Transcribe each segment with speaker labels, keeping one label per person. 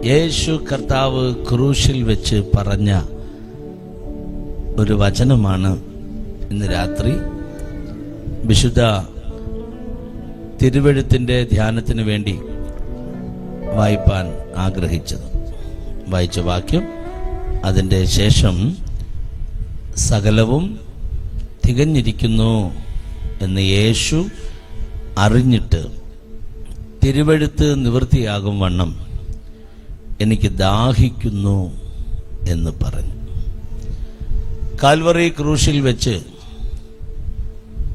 Speaker 1: യേശു കർത്താവ് ക്രൂശിൽ വെച്ച് പറഞ്ഞ ഒരു വചനമാണ് ഇന്ന് രാത്രി വിശുദ്ധ തിരുവെഴുത്തിൻ്റെ ധ്യാനത്തിന് വേണ്ടി വായിപ്പാൻ ആഗ്രഹിച്ചത്. വായിച്ച വാക്യം, അതിൻ്റെ ശേഷം സകലവും തികഞ്ഞിരിക്കുന്നു എന്ന് യേശു അറിഞ്ഞിട്ട് തിരുവെഴുത്ത് നിവൃത്തിയാകും വണ്ണം എനിക്ക് ദാഹിക്കുന്നു എന്ന് പറഞ്ഞു. കാൽവറി ക്രൂശിൽ വെച്ച്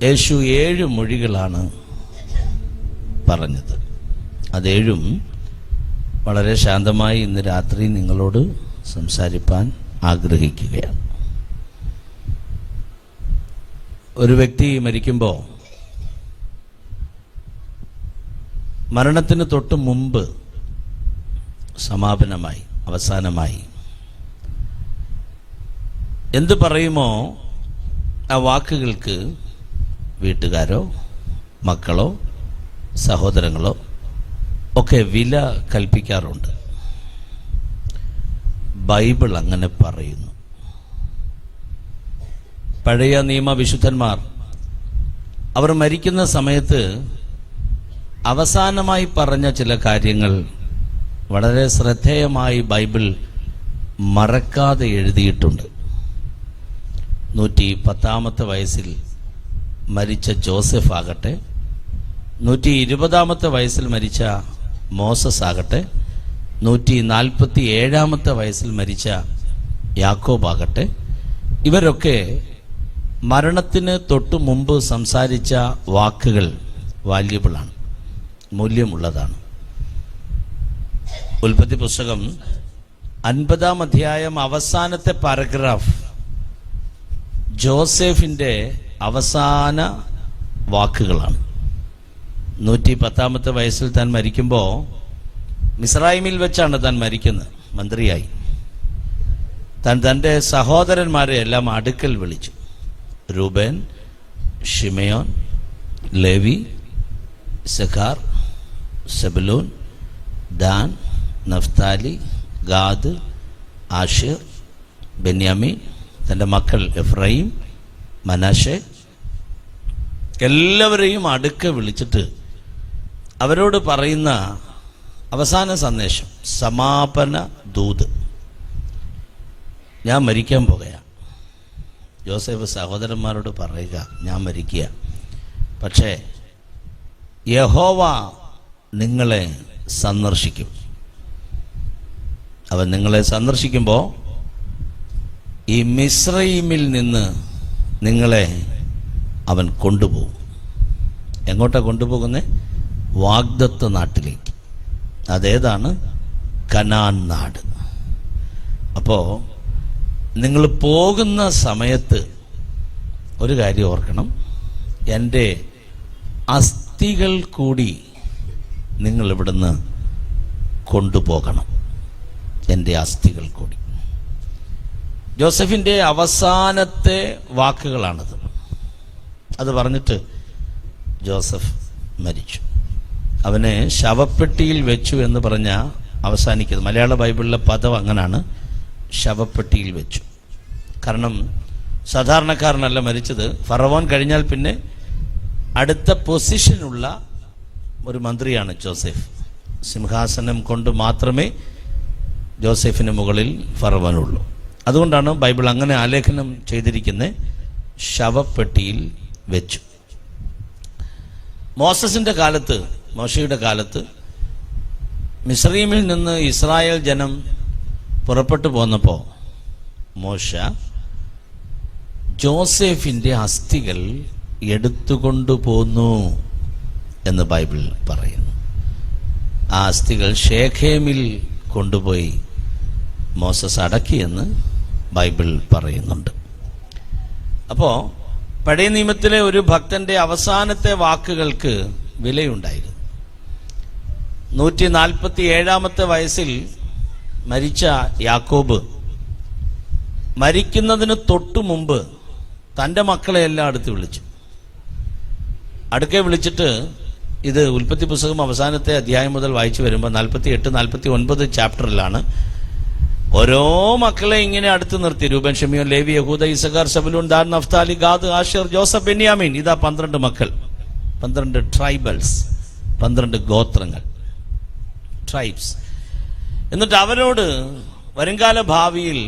Speaker 1: യേശു 7 മൊഴികളാണ് പറഞ്ഞത്. അതേഴും വളരെ ശാന്തമായി ഇന്ന് രാത്രി നിങ്ങളോട് സംസാരിപ്പാൻ ആഗ്രഹിക്കുകയാണ്. ഒരു വ്യക്തി മരിക്കുമ്പോൾ മരണത്തിന് തൊട്ട് മുമ്പ് സമാപനമായി, അവസാനമായി എന്ത് പറയുമോ ആ വാക്കുകൾക്ക് വീട്ടുകാരോ മക്കളോ സഹോദരങ്ങളോ ഒക്കെ വില കൽപ്പിക്കാറുണ്ട്. ബൈബിൾ അങ്ങനെ പറയുന്നു. പഴയ നിയമ വിശുദ്ധന്മാർ അവർ മരിക്കുന്ന സമയത്ത് അവസാനമായി പറഞ്ഞ ചില കാര്യങ്ങൾ വളരെ ശ്രദ്ധേയമായി ബൈബിൾ മറക്കാതെ എഴുതിയിട്ടുണ്ട്. 110 വയസ്സിൽ മരിച്ച ജോസഫ് ആകട്ടെ, 120 വയസ്സിൽ മരിച്ച മോസസ് ആകട്ടെ, 147 വയസ്സിൽ മരിച്ച യാക്കോബ് ആകട്ടെ, ഇവരൊക്കെ മരണത്തിന് തൊട്ടു മുമ്പ് സംസാരിച്ച വാക്കുകൾ വാല്യബിളാണ്, മൂല്യമുള്ളതാണ്. ഉൽപ്പത്തി പുസ്തകം 50 അധ്യായം അവസാനത്തെ പാരഗ്രാഫ് ജോസഫിൻ്റെ അവസാന വാക്കുകളാണ്. 110 വയസ്സിൽ താൻ മരിക്കുമ്പോൾ മിസ്രൈമിൽ വെച്ചാണ് താൻ മരിക്കുന്നത്. മന്ത്രിയായി താൻ തൻ്റെ സഹോദരന്മാരെ എല്ലാം അടുക്കൽ വിളിച്ചു. Reuben, Simeon, Levi, Issachar, Zebulun, Dan, Naphtali, Gad, Asher, Benjamin, തൻ്റെ മക്കൾ എഫ്രൈം, മനശ്ശെ, എല്ലാവരെയും അടുക്ക വിളിച്ചിട്ട് അവരോട് പറയുന്ന അവസാന സന്ദേശം, സമാപന ദൂത്. ഞാൻ മരിക്കാൻ പോകുകയാണ്. ജോസഫ് സഹോദരന്മാരോട് പറയുക, ഞാൻ മരിക്കുക, പക്ഷേ യഹോവ നിങ്ങളെ സന്ദർശിക്കും. അവൻ നിങ്ങളെ സന്ദർശിക്കുമ്പോൾ ഈ മിസ്രയീമിൽ നിന്ന് നിങ്ങളെ അവൻ കൊണ്ടുപോകും. എങ്ങോട്ടാണ് കൊണ്ടുപോകുന്നത്? വാഗ്ദത്ത നാട്ടിലേക്ക്. അതേതാണ്? കനാൻ നാട്. അപ്പോൾ നിങ്ങൾ പോകുന്ന സമയത്ത് ഒരു കാര്യം ഓർക്കണം, എൻ്റെ അസ്ഥികൾ കൂടി നിങ്ങൾ ഇവിടുന്ന് കൊണ്ടുപോകണം. എൻ്റെ അസ്ഥികൾ കൂടി. ജോസഫിൻ്റെ അവസാനത്തെ വാക്കുകളാണത്. അത് പറഞ്ഞിട്ട് ജോസഫ് മരിച്ചു. അവനെ ശവപ്പെട്ടിയിൽ വെച്ചു എന്ന് പറഞ്ഞ അവസാനിക്കുന്നത്. മലയാള ബൈബിളിലെ പദം അങ്ങനാണ്, ശവപ്പെട്ടിയിൽ വെച്ചു. കാരണം സാധാരണക്കാരനല്ല മരിച്ചത്. ഫറവോൻ കഴിഞ്ഞാൽ പിന്നെ അടുത്ത പൊസിഷനുള്ള ഒരു മന്ത്രിയാണ് ജോസഫ്. സിംഹാസനം കൊണ്ട് മാത്രമേ ജോസഫിന് മുകളിൽ ഫറവോനുള്ളൂ. അതുകൊണ്ടാണ് ബൈബിൾ അങ്ങനെ ആലേഖനം ചെയ്തിരിക്കുന്നത്, ശവപ്പെട്ടിയിൽ വെച്ചു. മോശയുടെ കാലത്ത് മിസ്രയീമിൽ നിന്ന് ഇസ്രായേൽ ജനം പുറപ്പെട്ടു പോന്നപ്പോൾ മോശ ജോസഫിൻ്റെ അസ്ഥികൾ എടുത്തുകൊണ്ടു പോന്നു എന്ന് ബൈബിൾ പറയുന്നു. ആ അസ്ഥികൾ ഷേഖേമിൽ കൊണ്ടുപോയി മോസസ് അടക്കിയെന്ന് ബൈബിൾ പറയുന്നുണ്ട്. അപ്പോൾ പഴയ നിയമത്തിലെ ഒരു ഭക്തന്റെ അവസാനത്തെ വാക്കുകൾക്ക് വിലയുണ്ടായിരുന്നു. 147 വയസ്സിൽ മരിച്ച യാക്കോബ് മരിക്കുന്നതിന് തൊട്ടു മുമ്പ് തൻ്റെ മക്കളെ എല്ലാം അടുത്ത് വിളിച്ചു. അടുക്കെ വിളിച്ചിട്ട് ഇത് ഉൽപ്പത്തി പുസ്തകം അവസാനത്തെ അധ്യായം മുതൽ വായിച്ചു വരുമ്പോൾ 48, 49 ചാപ്റ്ററിലാണ് ഓരോ മക്കളെ ഇങ്ങനെ അടുത്ത് നിർത്തി. രൂബൻ, ഷിമിയോൻ, ലേവി, യഹൂദ, Issachar, Zebulun, Dan, Naphtali, Gad, Asher, Joseph, ബെന്യാമീൻ. ഇതാ 12 മക്കൾ, 12 ട്രൈബൽസ്, 12 ഗോത്രങ്ങൾ, ട്രൈബ്സ്. എന്നിട്ട് അവരോട് വരുംകാല ഭാവിയിൽ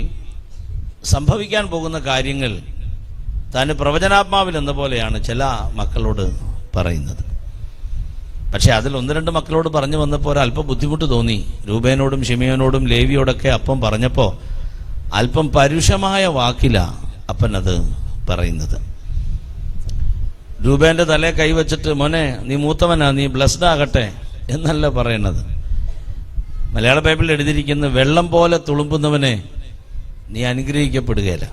Speaker 1: സംഭവിക്കാൻ പോകുന്ന കാര്യങ്ങൾ താൻ പ്രവചനാത്മാവിൽ എന്ന പോലെയാണ് ചില മക്കളോട് പറയുന്നത്. പക്ഷെ അതിൽ 1-2 മക്കളോട് പറഞ്ഞു വന്നപ്പോൾ ഒരല്പം ബുദ്ധിമുട്ട് തോന്നി. രൂബേനോടും ഷിമിയോനോടും ലേവിയോടൊക്കെ അപ്പം പറഞ്ഞപ്പോൾ അല്പം പരുഷമായ വാക്കില അപ്പൻ അത് പറയുന്നത്. രൂബേന്റെ തലയെ കൈവച്ചിട്ട് മോനെ നീ മൂത്തവനാ, നീ ബ്ലസ്ഡ് ആകട്ടെ എന്നല്ല പറയുന്നത്. മലയാള ബൈബിളിൽ എഴുതിയിരിക്കുന്ന വെള്ളം പോലെ തുളുമ്പുന്നവനെ നീ അനുഗ്രഹിക്കപ്പെടുകയില്ല.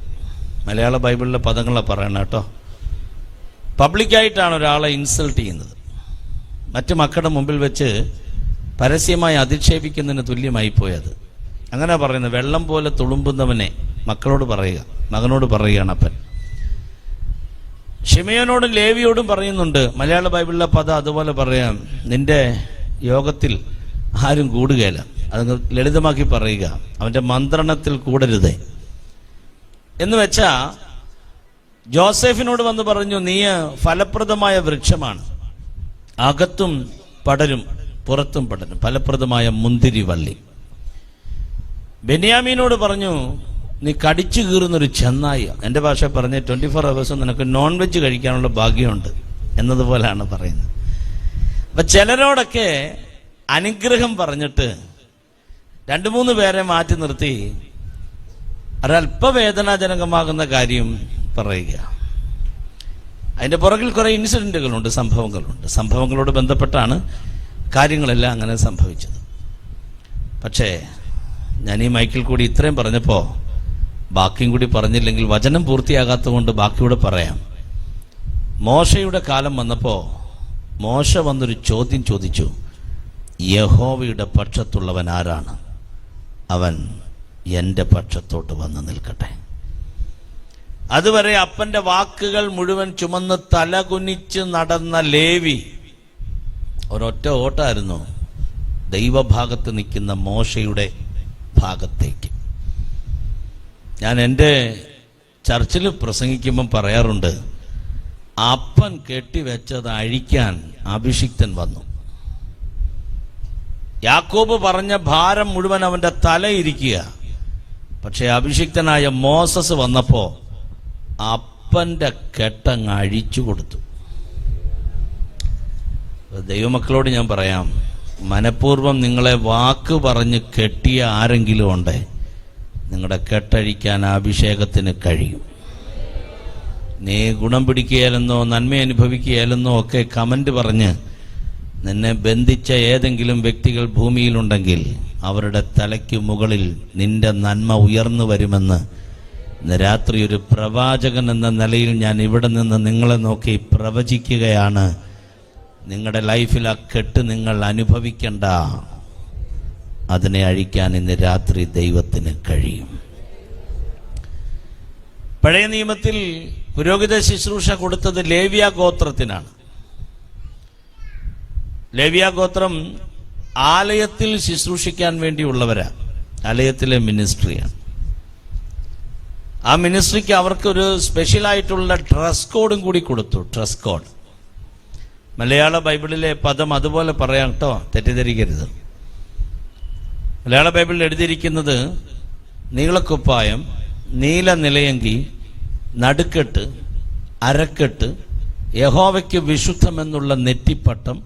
Speaker 1: മലയാള ബൈബിളിലെ പദങ്ങളെ പറയണം കേട്ടോ. പബ്ലിക്കായിട്ടാണ് ഒരാളെ ഇൻസൾട്ട് ചെയ്യുന്നത്, മറ്റു മക്കളുടെ മുമ്പിൽ വെച്ച് പരസ്യമായി അധിക്ഷേപിക്കുന്നതിന് തുല്യമായി പോയത്. അങ്ങനെ പറയുന്നത് വെള്ളം പോലെ തുളുമ്പുന്നവനെ മക്കളോട് പറയുക, മകനോട് പറയുകയാണ് അപ്പൻ. ഷിമയോനോടും ലേവിയോടും പറയുന്നുണ്ട്. മലയാള ബൈബിളിലെ പദം അതുപോലെ പറയാം. നിന്റെ യോഗത്തിൽ ആരും കൂടുകയില്ല, അത് ലളിതമാക്കി പറയുക, അവന്റെ മന്ത്രണത്തിൽ കൂടരുതേ എന്ന് വെച്ചാ ജോസഫിനോട് വന്ന് പറഞ്ഞു, നീ ഫലപ്രദമായ വൃക്ഷമാണ്, അകത്തും പടരും പുറത്തും പടരും, ഫലപ്രദമായ മുന്തിരി വള്ളി. ബെന്യാമീനോട് പറഞ്ഞു, നീ കടിച്ചു കീറുന്നൊരു ചെന്നായി. എൻ്റെ ഭാഷ പറഞ്ഞ് 24 hours നിനക്ക് നോൺ വെജ് കഴിക്കാനുള്ള ഭാഗ്യമുണ്ട് എന്നതുപോലെയാണ് പറയുന്നത്. അപ്പൊ ചിലരോടൊക്കെ അനുഗ്രഹം പറഞ്ഞിട്ട് 2-3 പേരെ മാറ്റി നിർത്തി ഒരല്പവേദനാജനകമാകുന്ന കാര്യം പറയുക. അതിന്റെ പുറകിൽ കുറെ ഇൻസിഡന്റുകളുണ്ട്, സംഭവങ്ങളുണ്ട്. സംഭവങ്ങളോട് ബന്ധപ്പെട്ടാണ് കാര്യങ്ങളെല്ലാം അങ്ങനെ സംഭവിച്ചത്. പക്ഷേ ഞാൻ ഈ മൈക്കിൽ കൂടി ഇത്രയും പറഞ്ഞപ്പോൾ ബാക്കിയും കൂടി പറഞ്ഞില്ലെങ്കിൽ വചനം പൂർത്തിയാകാത്തതുകൊണ്ട് ബാക്കിയൂടെ പറയാം. മോശയുടെ കാലം വന്നപ്പോൾ മോശ വന്നൊരു ചോദ്യം ചോദിച്ചു, യഹോവയുടെ പക്ഷത്തുള്ളവൻ ആരാണ്? അവൻ എൻ്റെ പക്ഷത്തോട്ട് വന്ന് നിൽക്കട്ടെ. അതുവരെ അപ്പന്റെ വാക്കുകൾ മുഴുവൻ ചുമന്ന് തലകുനിച്ച് നടന്ന ലേവി ഒരൊറ്റ ഓട്ടായിരുന്നു ദൈവഭാഗത്ത് നിൽക്കുന്ന മോശയുടെ ഭാഗത്തേക്ക്. ഞാൻ എൻ്റെ ചർച്ചിൽ പ്രസംഗിക്കുമ്പം പറയാറുണ്ട്, അപ്പൻ കെട്ടിവെച്ചത് അഴിക്കാൻ അഭിഷിക്തൻ വന്നു. യാക്കോബ് പറഞ്ഞ ഭാരം മുഴുവൻ അവന്റെ തലയിരിക്കുക. പക്ഷെ അഭിഷിക്തനായ മോസസ് വന്നപ്പോ അപ്പന്റെ കെട്ടങ്ങ് അഴിച്ചു കൊടുത്തു. ദൈവമക്കളോട് ഞാൻ പറയാം, മനഃപൂർവ്വം നിങ്ങളെ വാക്ക് പറഞ്ഞ് കെട്ടിയ ആരെങ്കിലും ഉണ്ടേ, നിങ്ങളുടെ കെട്ടഴിക്കാൻ അഭിഷേകത്തിന് കഴിയും. നീ ഗുണം പിടിക്കുകയല്ലെന്നോ നന്മ അനുഭവിക്കുകയല്ലെന്നോ ഒക്കെ കമന്റ് പറഞ്ഞ് നിന്നെ ബന്ധിച്ച ഏതെങ്കിലും വ്യക്തികൾ ഭൂമിയിലുണ്ടെങ്കിൽ അവരുടെ തലയ്ക്ക് മുകളിൽ നിന്റെ നന്മ ഉയർന്നു വരുമെന്ന് ഇന്ന് രാത്രി ഒരു പ്രവാചകൻ എന്ന നിലയിൽ ഞാൻ ഇവിടെ നിന്ന് നിങ്ങളെ നോക്കി പ്രവചിക്കുകയാണ്. നിങ്ങളുടെ ലൈഫിൽ ആ കെട്ട് നിങ്ങൾ അനുഭവിക്കണ്ട, അതിനെ അഴിക്കാൻ ഇന്ന് രാത്രി ദൈവത്തിന് കഴിയും. പഴയ നിയമത്തിൽ പുരോഹിത ശുശ്രൂഷ കൊടുത്തത് ലേവ്യ ഗോത്രത്തിനാണ്. ലേവ്യ ഗോത്രം ആലയത്തിൽ ശുശ്രൂഷിക്കാൻ വേണ്ടിയുള്ളവരാ, ആലയത്തിലെ മിനിസ്ട്രിയാണ്. ആ മിനിസ്ട്രിക്ക് അവർക്കൊരു സ്പെഷ്യലായിട്ടുള്ള ഡ്രസ് കോഡും കൂടി കൊടുത്തു. ഡ്രസ് കോഡ് മലയാള ബൈബിളിലെ പദം അതുപോലെ പറയാം കേട്ടോ, തെറ്റിദ്ധരിക്കരുത്. മലയാള ബൈബിളിൽ എഴുതിയിരിക്കുന്നത് നീളക്കുപ്പായം, നീല നിലയങ്കി, നടുക്കെട്ട്, അരക്കെട്ട്, യഹോവയ്ക്ക് വിശുദ്ധമെന്നുള്ള നെറ്റിപ്പട്ടം,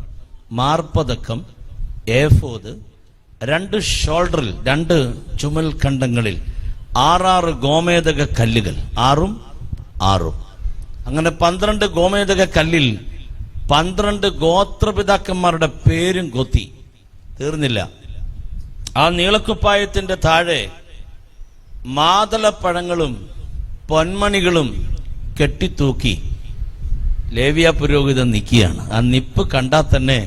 Speaker 1: മാർപ്പതക്കം, ഏഫോദ്, 2 ഷോൾഡറിൽ 2 ചുമൽ ഖണ്ഡങ്ങളിൽ 6 ഗോമേദക കല്ലുകൾ, 6 അങ്ങനെ 12 ഗോമേദക കല്ലിൽ 12 ഗോത്രപിതാക്കന്മാരുടെ പേരും കൊത്തി. തീർന്നില്ല. ആ നീളക്കുപ്പായത്തിന്റെ താഴെ മാതളപ്പഴങ്ങളും പൊന്മണികളും കെട്ടിത്തൂക്കി ലേവ്യ പുരോഹിതൻ നിൽക്കുകയാണ്. ആ നിപ്പ് കണ്ടാൽ തന്നെ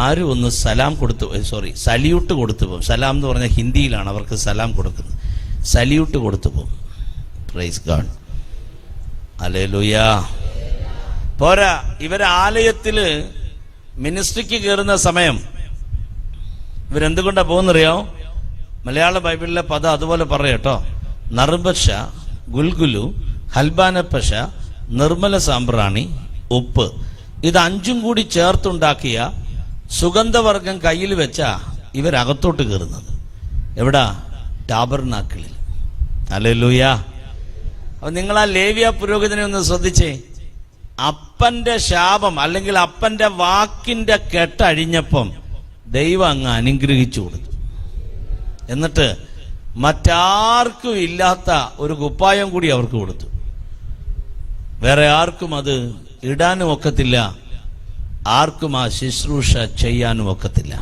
Speaker 1: ആരും ഒന്ന് സല്യൂട്ട് കൊടുത്തു പോകും. സലാം എന്ന് പറഞ്ഞാൽ ഹിന്ദിയിലാണ് അവർക്ക് സലാം കൊടുക്കുന്നത്. സല്യൂട്ട് കൊടുത്തു പോകും. Praise God, hallelujah. പോരാ, ഇവരെ ആലയത്തില് മിനിസ്ട്രിക്ക് കയറുന്ന സമയം ഇവരെന്തുകൊണ്ടാ പോകുന്നറിയോ? മലയാള ബൈബിളിലെ പദം അതുപോലെ പറയട്ടോ. നർബഷ, ഗുൽഗുലു, ഹൽബാനപ്പശ, നിർമ്മല സാമ്പ്രാണി, ഉപ്പ്, ഇത് 5 കൂടി ചേർത്തുണ്ടാക്കിയ സുഗന്ധവർഗം കയ്യിൽ വെച്ചാ ഇവരകത്തോട്ട് കയറുന്നത്. എവിടാ? ടാബർനാക്കിളിൽ. ഹല്ലേലൂയ. അപ്പൊ നിങ്ങൾ ആ ലേവ്യ പുരോഹിതനെ ഒന്ന് ശ്രദ്ധിച്ചേ. അപ്പന്റെ ശാപം അല്ലെങ്കിൽ അപ്പന്റെ വാക്കിന്റെ കെട്ടഴിഞ്ഞപ്പം ദൈവം അങ്ങ് അനുഗ്രഹിച്ചു കൊടുത്തു. എന്നിട്ട് മറ്റാർക്കും ഇല്ലാത്ത ഒരു കുപ്പായം കൂടി അവർക്ക് കൊടുത്തു. വേറെ ആർക്കും അത് ഇടാനും ഒക്കത്തില്ല, ആർക്കും ആ ശുശ്രൂഷ ചെയ്യാനും ഒക്കത്തില്ല.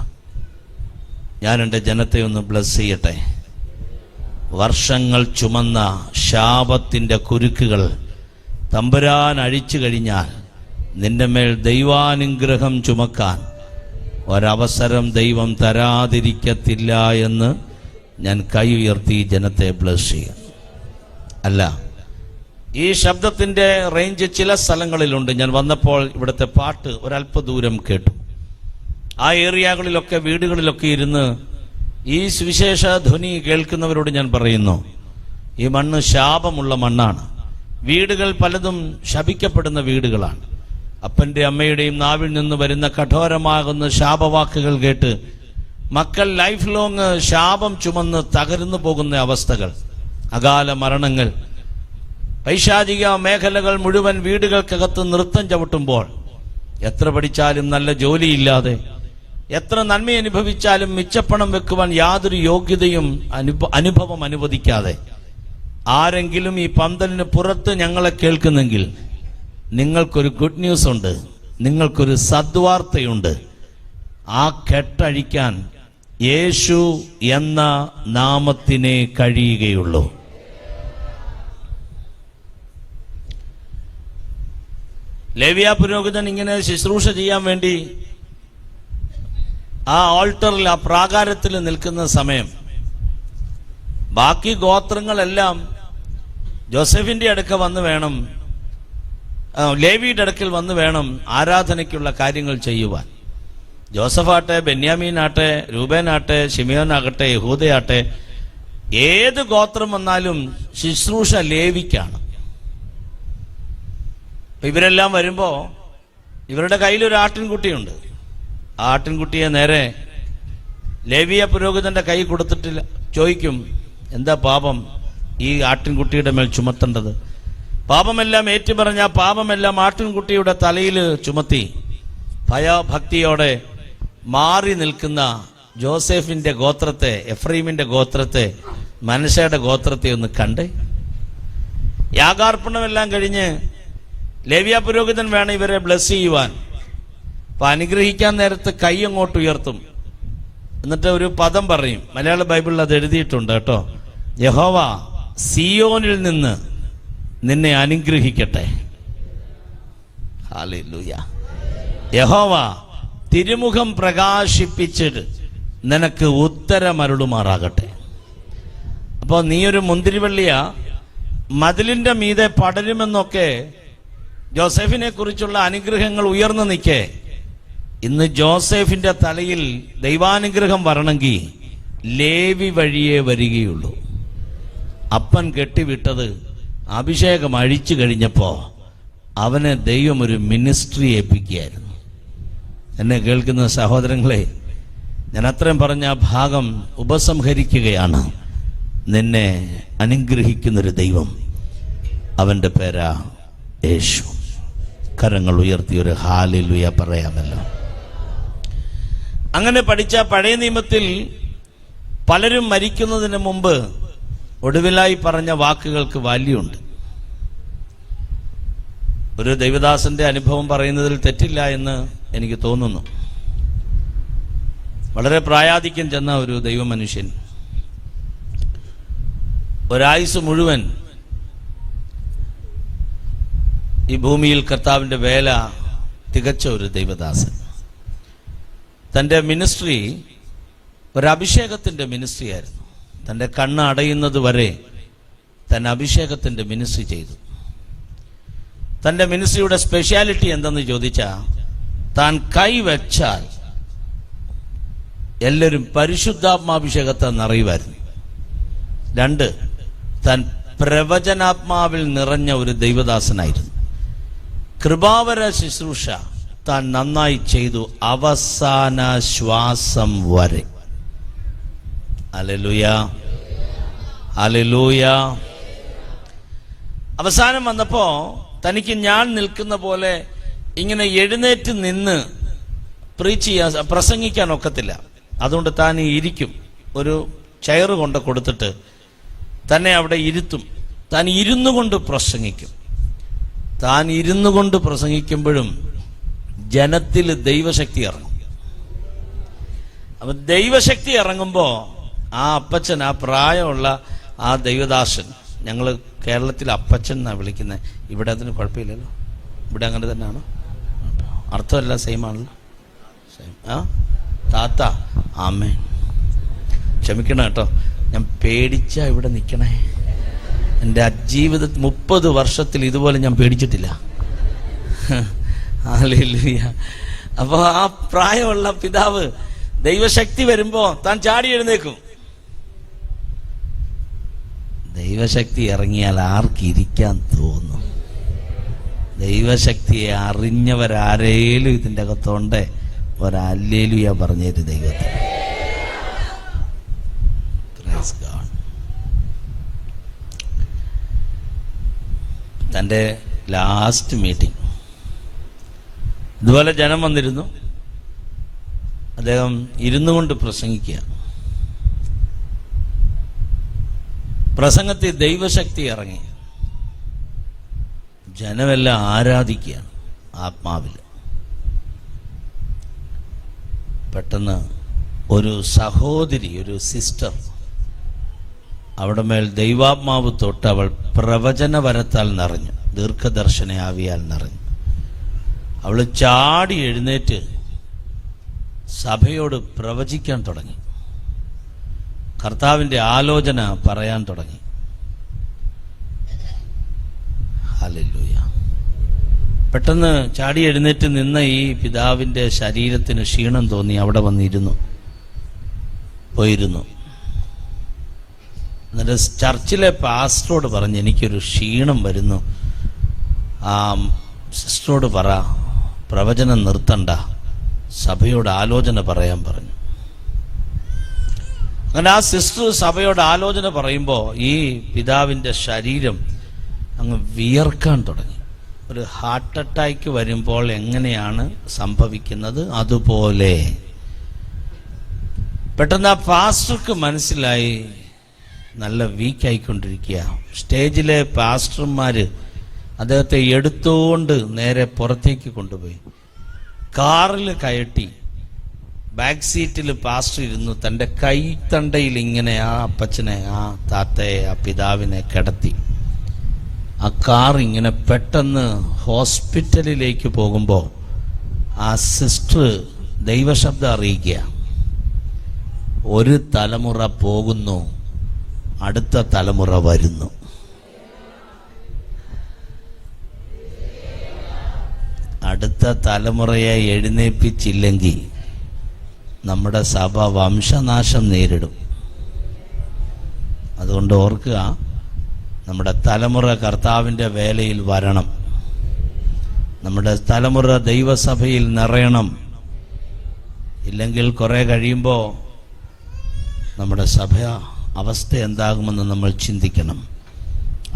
Speaker 1: ഞാൻ എൻ്റെ ജനത്തെ ഒന്ന് ബ്ലസ് ചെയ്യട്ടെ. വർഷങ്ങൾ ചുമന്ന ശാപത്തിന്റെ കുരുക്കുകൾ തമ്പുരാൻ അഴിച്ചു കഴിഞ്ഞാൽ നിന്റെ മേൽ ദൈവാനുഗ്രഹം ചുമക്കാൻ ഒരവസരം ദൈവം തരാതിരിക്കത്തില്ല എന്ന് ഞാൻ കൈ ഉയർത്തി ജനത്തെ ബ്ലസ് ചെയ്യാം. അല്ല, ഈ ശബ്ദത്തിന്റെ റേഞ്ച് ചില സ്ഥലങ്ങളിലുണ്ട്. ഞാൻ വന്നപ്പോൾ ഇവിടുത്തെ പാട്ട് ഒരല്പ ദൂരം കേട്ടു. ആ ഏരിയകളിലൊക്കെ വീടുകളിലൊക്കെ ഇരുന്ന് ഈ സുവിശേഷ ധ്വനി കേൾക്കുന്നവരോട് ഞാൻ പറയുന്നു, ഈ മണ്ണ് ശാപമുള്ള മണ്ണാണ്. വീടുകൾ പലതും ശപിക്കപ്പെടുന്ന വീടുകളാണ്. അപ്പന്റെ അമ്മയുടെയും നാവിൽ നിന്ന് വരുന്ന കഠോരമാകുന്ന ശാപവാക്കുകൾ കേട്ട് മക്കൾ ലൈഫ് ലോങ് ശാപം ചുമന്ന് തകർന്നു പോകുന്ന അവസ്ഥകൾ, അകാല മരണങ്ങൾ, പൈശാചിക മേഖലകൾ മുഴുവൻ വീടുകൾക്കകത്ത് നൃത്തം ചവിട്ടുമ്പോൾ എത്ര പഠിച്ചാലും നല്ല ജോലിയില്ലാതെ, എത്ര നന്മ അനുഭവിച്ചാലും മിച്ചപ്പണം വെക്കുവാൻ യാതൊരു യോഗ്യതയും അനുഭവം അനുവദിക്കാതെ ആരെങ്കിലും ഈ പന്തലിന് പുറത്ത് ഞങ്ങളെ കേൾക്കുന്നെങ്കിൽ നിങ്ങൾക്കൊരു ഗുഡ് ന്യൂസ് ഉണ്ട്, നിങ്ങൾക്കൊരു സദ്വാർത്തയുണ്ട്. ആ കെട്ടഴിക്കാൻ യേശു എന്ന നാമത്തിനെ കഴിയുകയുള്ളൂ. ലേവ്യ പുരോഹിതൻ ഇങ്ങനെ ശുശ്രൂഷ ചെയ്യാൻ വേണ്ടി ആ ആൾട്ടറിൽ, ആ പ്രാകാരത്തിൽ നിൽക്കുന്ന സമയം ബാക്കി ഗോത്രങ്ങളെല്ലാം ജോസഫിന്റെ അടുക്ക വന്ന് വേണം, ലേവിയുടെ അടുക്കൽ വന്ന് വേണം ആരാധനയ്ക്കുള്ള കാര്യങ്ങൾ ചെയ്യുവാൻ. ജോസഫാട്ടെ, ബെന്യാമീനാട്ടെ, രൂബേനാട്ടെ, ശിമിയോനാകട്ടെ, യഹൂദയാട്ടെ, ഏത് ഗോത്രം വന്നാലും ശുശ്രൂഷ ലേവിക്കാണ്. ഇവരെല്ലാം വരുമ്പോ ഇവരുടെ കയ്യിൽ ഒരു ആട്ടിൻകുട്ടിയുണ്ട്. ആ ആട്ടിൻകുട്ടിയെ നേരെ ലേവിയ പുരോഹിതന്റെ കൈ കൊടുത്തിട്ടില്ല. ചോദിക്കും, എന്താ പാപം ഈ ആട്ടിൻകുട്ടിയുടെ മേൽ ചുമത്തേണ്ടത്? പാപമെല്ലാം ഏറ്റുപറഞ്ഞ പാപമെല്ലാം ആട്ടിൻകുട്ടിയുടെ തലയിൽ ചുമത്തി ഭയഭക്തിയോടെ മാറി നിൽക്കുന്ന ജോസഫിന്റെ ഗോത്രത്തെ, എഫ്രൈമിന്റെ ഗോത്രത്തെ, മനശ്ശയുടെ ഗോത്രത്തെ ഒന്ന് കണ്ടേ. യാഗാർപ്പണമെല്ലാം കഴിഞ്ഞ് ലേവ്യ പുരോഹിതൻ വേണം ഇവരെ ബ്ലസ് ചെയ്യുവാൻ. അപ്പൊ അനുഗ്രഹിക്കാൻ നേരത്ത് കൈ അങ്ങോട്ട് ഉയർത്തും. എന്നിട്ട് ഒരു പദം പറയും. മലയാള ബൈബിളിൽ അത് എഴുതിയിട്ടുണ്ട് കേട്ടോ. യഹോവ സിയോനിൽ നിന്ന് നിന്നെ അനുഗ്രഹിക്കട്ടെ. ഹല്ലേലൂയ. യഹോവ തിരുമുഖം പ്രകാശിപ്പിച്ചിട്ട് നിനക്ക് ഉത്തരമരുളുമാറാകട്ടെ. അപ്പോൾ നീ ഒരു മുന്തിരിവള്ളിയ മതിലിന്റെ മീതെ പടരുമെന്നൊക്കെ ജോസഫിനെ കുറിച്ചുള്ള അനുഗ്രഹങ്ങൾ ഉയർന്നു നിൽക്കേ, ഇന്ന് ജോസഫിന്റെ തലയിൽ ദൈവാനുഗ്രഹം വരണമെങ്കിൽ ലേവി വഴിയേ വരികയുള്ളൂ. അപ്പൻ കെട്ടിവിട്ടത് അഭിഷേകം അഴിച്ചു കഴിഞ്ഞപ്പോ അവനെ ദൈവം ഒരു മിനിസ്ട്രി ഏൽപ്പിക്കുകയായിരുന്നു. എന്നെ കേൾക്കുന്ന സഹോദരങ്ങളെ, ഞാൻ അത്രയും പറഞ്ഞ ആ ഭാഗം ഉപസംഹരിക്കുകയാണ്. നിന്നെ അനുഗ്രഹിക്കുന്നൊരു ദൈവം, അവന്റെ പേരാ യേശു. കരങ്ങൾ ഉയർത്തി ഒരു ഹല്ലേലൂയ പറയാമല്ലോ. അങ്ങനെ പഠിച്ച പഴയ നിയമത്തിൽ പലരും മരിക്കുന്നതിന് മുമ്പ് ഒടുവിലായി പറഞ്ഞ വാക്കുകൾക്ക് വാല്യുണ്ട്. ഒരു ദൈവദാസന്റെ അനുഭവം പറയുന്നതിൽ തെറ്റില്ല എന്ന് എനിക്ക് തോന്നുന്നു. വളരെ പ്രായാധിക്യം ചെന്ന ഒരു ദൈവമനുഷ്യൻ ഒരായുസ് മുഴുവൻ ഈ ഭൂമിയിൽ കർത്താവിന്റെ വേല തികച്ച ഒരു ദൈവദാസൻ. തൻ്റെ മിനിസ്ട്രി ഒരഭിഷേകത്തിന്റെ മിനിസ്ട്രി ആയിരുന്നു. തൻ്റെ കണ്ണ് അടയുന്നത് വരെ തന്നെ അഭിഷേകത്തിന്റെ മിനിസ്ട്രി ചെയ്തു. തൻ്റെ മിനിസ്ട്രിയുടെ സ്പെഷ്യാലിറ്റി എന്തെന്ന് ചോദിച്ചാൽ താൻ കൈവച്ചാൽ എല്ലാവരും പരിശുദ്ധാത്മാഭിഷേകത്തെ നിറയുമായിരുന്നു. 2, താൻ പ്രവചനാത്മാവിൽ നിറഞ്ഞ ഒരു ദൈവദാസനായിരുന്നു. കൃപാവര ശുശ്രൂഷ താൻ നന്നായി ചെയ്തു, അവസാന ശ്വാസം വരെ. Hallelujah, hallelujah. അവസാനം വന്നപ്പോ തനിക്ക് ഞാൻ നിൽക്കുന്ന പോലെ ഇങ്ങനെ എഴുന്നേറ്റ് നിന്ന് പ്രീച്ച് ചെയ്യാൻ, പ്രസംഗിക്കാൻ ഒക്കത്തില്ല. അതുകൊണ്ട് താൻ ഇരിക്കും, ഒരു ചെയർ കൊണ്ട് കൊടുത്തിട്ട് തന്നെ അവിടെ ഇരുത്തും. താൻ ഇരുന്നു കൊണ്ട് പ്രസംഗിക്കും. താൻ ഇരുന്നു കൊണ്ട് പ്രസംഗിക്കുമ്പോഴും ജനത്തിൽ ദൈവശക്തി ഇറങ്ങും. അപ്പൊ ദൈവശക്തി ഇറങ്ങുമ്പോ ആ അപ്പച്ചൻ, ആ പ്രായമുള്ള ആ ദൈവദാസൻ, ഞങ്ങൾ കേരളത്തിൽ അപ്പച്ചൻ എന്നാണ് വിളിക്കുന്നത്. ഇവിടെ അതിന് കുഴപ്പമില്ലല്ലോ, ഇവിടെ അങ്ങനെ തന്നെയാണോ? അർത്ഥമല്ല, സെയിം ആണല്ലോ. താത്ത, ആമേൻ. ക്ഷമിക്കണം കേട്ടോ, ഞാൻ പേടിച്ച ഇവിടെ നിൽക്കണേ. എൻ്റെ ജീവിതത്തിൽ 30 വർഷത്തിൽ ഇതുപോലെ ഞാൻ പേടിച്ചിട്ടില്ല. ഹല്ലേലൂയ. അപ്പൊ ആ പ്രായമുള്ള പിതാവ് ദൈവശക്തി വരുമ്പോ താൻ ചാടി എഴുന്നേക്കും. ദൈവശക്തി ഇറങ്ങിയാൽ ആർക്കിരിക്കാൻ തോന്നും? ദൈവശക്തിയെ അറിഞ്ഞവരാരേലും ഇതിൻ്റെ അകത്തോണ്ട് ഒരല്ലേലുയ പറഞ്ഞേര് ദൈവത്തെ. തൻ്റെ ലാസ്റ്റ് മീറ്റിംഗ് ഇതുപോലെ ജനം വന്നിരുന്നു. അദ്ദേഹം ഇരുന്നു കൊണ്ട് പ്രസംഗിക്കുക. പ്രസംഗത്തിൽ ദൈവശക്തി ഇറങ്ങി, ജനമെല്ലാം ആരാധിക്കുകയാണ് ആത്മാവിൽ. പെട്ടെന്ന് ഒരു സഹോദരി, ഒരു സിസ്റ്റർ, അവിടെ മേൽ ദൈവാത്മാവ് തൊട്ട് അവൾ പ്രവചനവരത്താൽ നിറഞ്ഞു, ദീർഘദർശന ആവിയാൽ നിറഞ്ഞു. അവൾ ചാടി എഴുന്നേറ്റ് സഭയോട് പ്രവചിക്കാൻ തുടങ്ങി. കർത്താവിൻ്റെ ആലോചന പറയാൻ തുടങ്ങി. ഹല്ലേലൂയ. പെട്ടെന്ന് ചാടി എഴുന്നേറ്റ് നിന്ന ഈ പിതാവിൻ്റെ ശരീരത്തിന് ക്ഷീണം തോന്നി. അവിടെ വന്നിരുന്നു, പോയിരുന്നു. എന്നിട്ട് ചർച്ചിലെ പാസ്റ്ററോട് പറഞ്ഞ്, എനിക്കൊരു ക്ഷീണം വരുന്നു, ആ സിസ്റ്ററോട് പറ പ്രവചനം നിർത്തണ്ട, സഭയോട് ആലോചന പറയാൻ പറഞ്ഞു. അങ്ങനെ ആ സിസ്റ്റർ സഭയോട് ആലോചന പറയുമ്പോൾ ഈ പിതാവിൻ്റെ ശരീരം അങ്ങ് വിയർക്കാൻ തുടങ്ങി. ഒരു ഹാർട്ട് അറ്റാക്ക് വരുമ്പോൾ എങ്ങനെയാണ് സംഭവിക്കുന്നത് അതുപോലെ പെട്ടെന്ന് ആ പാസ്റ്റർക്ക് മനസ്സിലായി, നല്ല വീക്കായിക്കൊണ്ടിരിക്കുക. സ്റ്റേജിലെ പാസ്റ്റർമാര് അദ്ദേഹത്തെ എടുത്തുകൊണ്ട് നേരെ പുറത്തേക്ക് കൊണ്ടുപോയി കാറിൽ കയറ്റി. ബാക്ക് സീറ്റിൽ പാസ്റ്റർ ഇരുന്നു. തൻ്റെ കൈത്തണ്ടയിൽ ഇങ്ങനെ ആ അപ്പച്ചനെ, ആ താത്തയെ, ആ പിതാവിനെ കിടത്തി. ആ കാർ ഇങ്ങനെ പെട്ടെന്ന് ഹോസ്പിറ്റലിലേക്ക് പോകുമ്പോൾ ആ സിസ്റ്റർ ദൈവശബ്ദം അറിയിക്കുക, ഒരു തലമുറ പോകുന്നു, അടുത്ത തലമുറ വരുന്നു. അടുത്ത തലമുറയെ എഴുന്നേൽപ്പിച്ചില്ലെങ്കിൽ നമ്മുടെ സഭ വംശനാശം നേരിടും. അതുകൊണ്ട് ഓർക്കുക, നമ്മുടെ തലമുറ കർത്താവിൻ്റെ വേലയിൽ വരണം. നമ്മുടെ തലമുറ ദൈവസഭയിൽ നിറയണം. ഇല്ലെങ്കിൽ കുറെ കഴിയുമ്പോൾ നമ്മുടെ സഭ അവസ്ഥ എന്താകുമെന്ന് നമ്മൾ ചിന്തിക്കണം.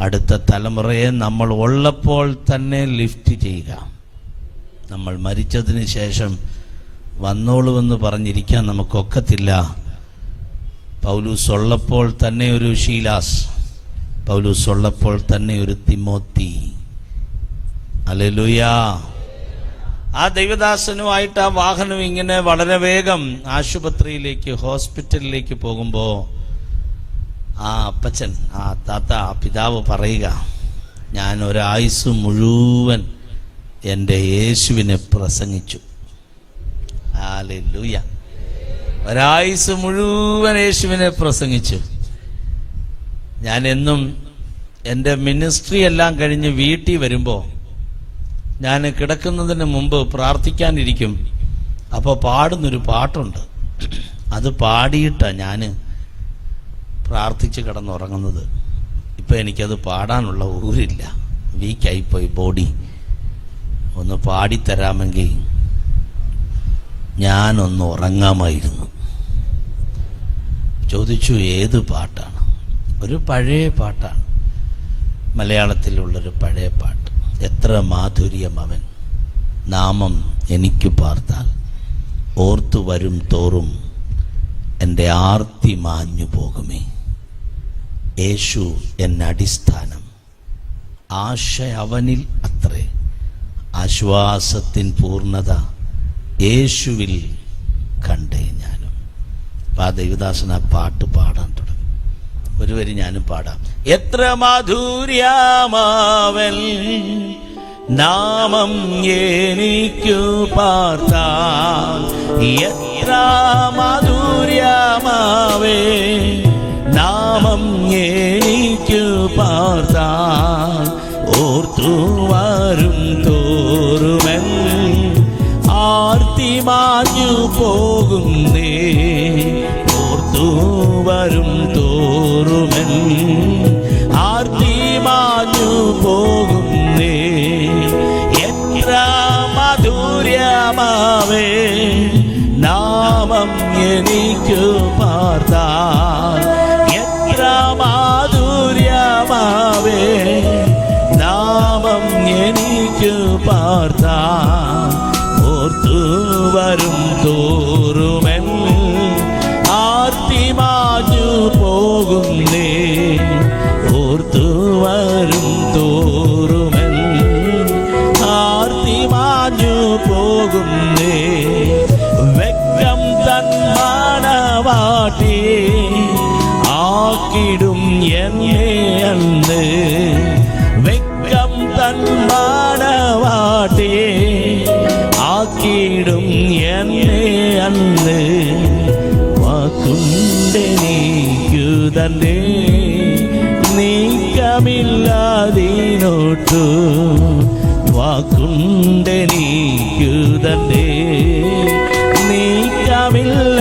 Speaker 1: അടുത്ത തലമുറയെ നമ്മൾ ഉള്ളപ്പോൾ തന്നെ ലിഫ്റ്റ് ചെയ്യുക. നമ്മൾ മരിച്ചതിന് ശേഷം വന്നോളുവെന്ന് പറഞ്ഞിരിക്കാൻ നമുക്കൊക്കത്തില്ല. പൗലൂസ് ഉള്ളപ്പോൾ തന്നെ ഒരു ശീലാസ്, പൗലൂസ് ഉള്ളപ്പോൾ തന്നെ ഒരു തിമോത്തി. ഹല്ലേലൂയ. ആ ദൈവദാസനുമായിട്ട് ആ വാഹനം ഇങ്ങനെ വളരെ വേഗം ആശുപത്രിയിലേക്ക്, ഹോസ്പിറ്റലിലേക്ക് പോകുമ്പോൾ ആ അപ്പച്ചൻ, ആ താത്ത, ആ പിതാവ് പറയുക, ഞാൻ ഒരായുസ് മുഴുവൻ എൻ്റെ യേശുവിനെ പ്രസംഗിച്ചു. ഹല്ലേലൂയ. ഒരായുസ് മുഴുവൻ യേശുവിനെ പ്രസംഗിച്ചു. ഞാൻ എന്നും എൻ്റെ മിനിസ്ട്രി എല്ലാം കഴിഞ്ഞ് വീട്ടിൽ വരുമ്പോൾ ഞാൻ കിടക്കുന്നതിന് മുമ്പ് പ്രാർത്ഥിക്കാനിരിക്കും. അപ്പോൾ പാടുന്നൊരു പാട്ടുണ്ട്. അത് പാടിയിട്ടാണ് ഞാൻ പ്രാർത്ഥിച്ച് കിടന്നുറങ്ങുന്നത്. ഇപ്പം എനിക്കത് പാടാനുള്ള ഊരില്ല, വീക്കായിപ്പോയി ബോഡി. ഒന്ന് പാടിത്തരാമെങ്കിൽ ഞാനൊന്ന് ഉറങ്ങാമായിരുന്നു. ചോദിച്ചു, ഏത് പാട്ടാണ്? ഒരു പഴയ പാട്ടാണ്, മലയാളത്തിലുള്ളൊരു പഴയ പാട്ട്. എത്ര മാധുര്യം അവൻ നാമം എനിക്ക് പാർത്താൽ, ഓർത്തു വരും തോറും എൻ്റെ ആർത്തി മാഞ്ഞു പോകുമേ. യേശു എന്നടിസ്ഥാനം, ആശ അവനിൽ അത്രേ, ആശ്വാസത്തിൻ പൂർണ്ണത യേശുവിൽ കണ്ടേ ഞാനും. അപ്പം ആ ദേവദാസൻ ആ പാട്ട് പാടാൻ തുടങ്ങി. ഒരു വരി ഞാനും പാടാം. എത്ര മാധുര്യാമാവൻ നാമം എനിക്കു പാർത്താൽ, എത്ര മാധുര്യാമാവേ നാമം എനിക്കു പാർത്താൽ, ഓർത്തു വരും തോറുമെൻ ആർത്തി മാഞ്ഞു പോകുന്നേ. ഓർത്തു വരും തോറുമെൻ ആർത്തി മാഞ്ഞു പോകുന്നേ. എത്ര മധുര്യമാവേ നാമം എനിക്കു പാർത്താൽ, എത്ര മാധുര്യമാവേ നാമം എനിക്കു പാർത്താൽ, ഓർത്തു വരും തോറുമെൻ ആർത്തി മാഞ്ഞു പോകുന്നേ. ഓർത്തു വരും തോറുമെൻ ആർത്തി മാഞ്ഞു പോകുന്നേ. വെക്കം തൻ മണവാട്ടി ആക്കിടും എന്നെ അന്ന്, വെക്കം തൻ മണവാട്ടി ആക്കിടും എന്നെ അന്ന്. വാക്കുണ്ടെനിക്കു തന്നെ നീക്കമില്ലാതീനോട്ടു, വാക്കുണ്ടെനിക്കു തന്നെ നീക്കമില്ലാതീനോട്ടു.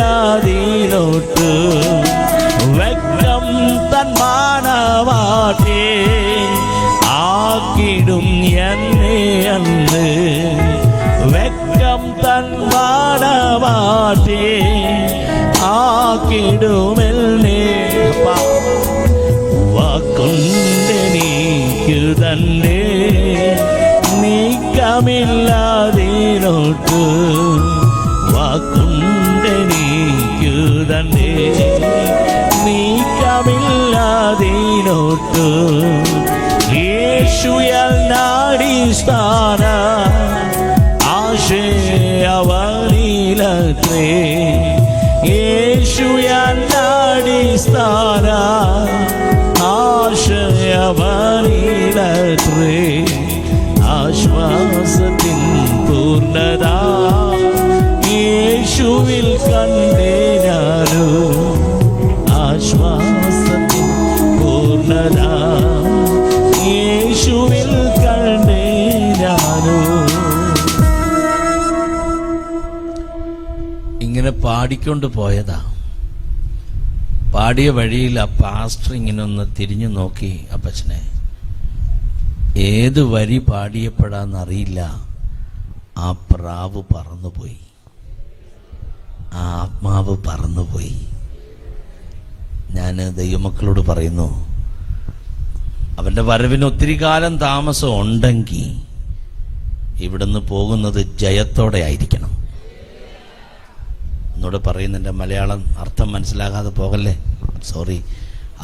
Speaker 1: വെക്കം തൻ മണവാട്ടി ആക്കിടും എന്നെ അന്ന്, വെക്കം തൻ മണവാട്ടി ആക്കിടുമെന്നെ. വാക്കുണ്ടെനിക്കു തന്നെ നീക്കമില്ലാതീനോട്ടു, വാക്കുണ്ടെനിക്കു തന്നെ നീക്കമില്ലാതീനോട്ടു. യേശുയൽ നാടിസ്ഥാന ആശയവനിലത്രേ, യേശുയൽ നാടിസ്ഥാന ആശയവനിലത്രേ. ആശ്വാസത്തിൻ പൂർണ്ണത യേശുവിൽ കണ്ടേ ഞാനു, ആശ്വാസത്തിൻ പൂർണ്ണത യേശുവിൽ കണ്ടേ ഞാനു. ഇങ്ങനെ പാടിക്കൊണ്ട് പോയതാ. പാടിയ വഴിയിൽ ആ പാസ്റ്റർ ഇങ്ങനെ ഒന്ന് തിരിഞ്ഞു നോക്കി. അപ്പച്ചനെ ഏത് വരി പാടിയപ്പെടാന്നറിയില്ല, ആ പ്രാവ് പറന്നുപോയി, ആ ആത്മാവ് പറന്നുപോയി. ഞാൻ ദൈവമക്കളോട് പറയുന്നു, അവൻ്റെ വരവിന് ഒത്തിരി കാലം താമസം ഉണ്ടെങ്കിൽ ഇവിടുന്ന് പോകുന്നത് ജയത്തോടെ ആയിരിക്കണം. എന്നോട് പറയുന്നുണ്ട്, മലയാളം അർത്ഥം മനസ്സിലാകാതെ പോകല്ലേ, സോറി.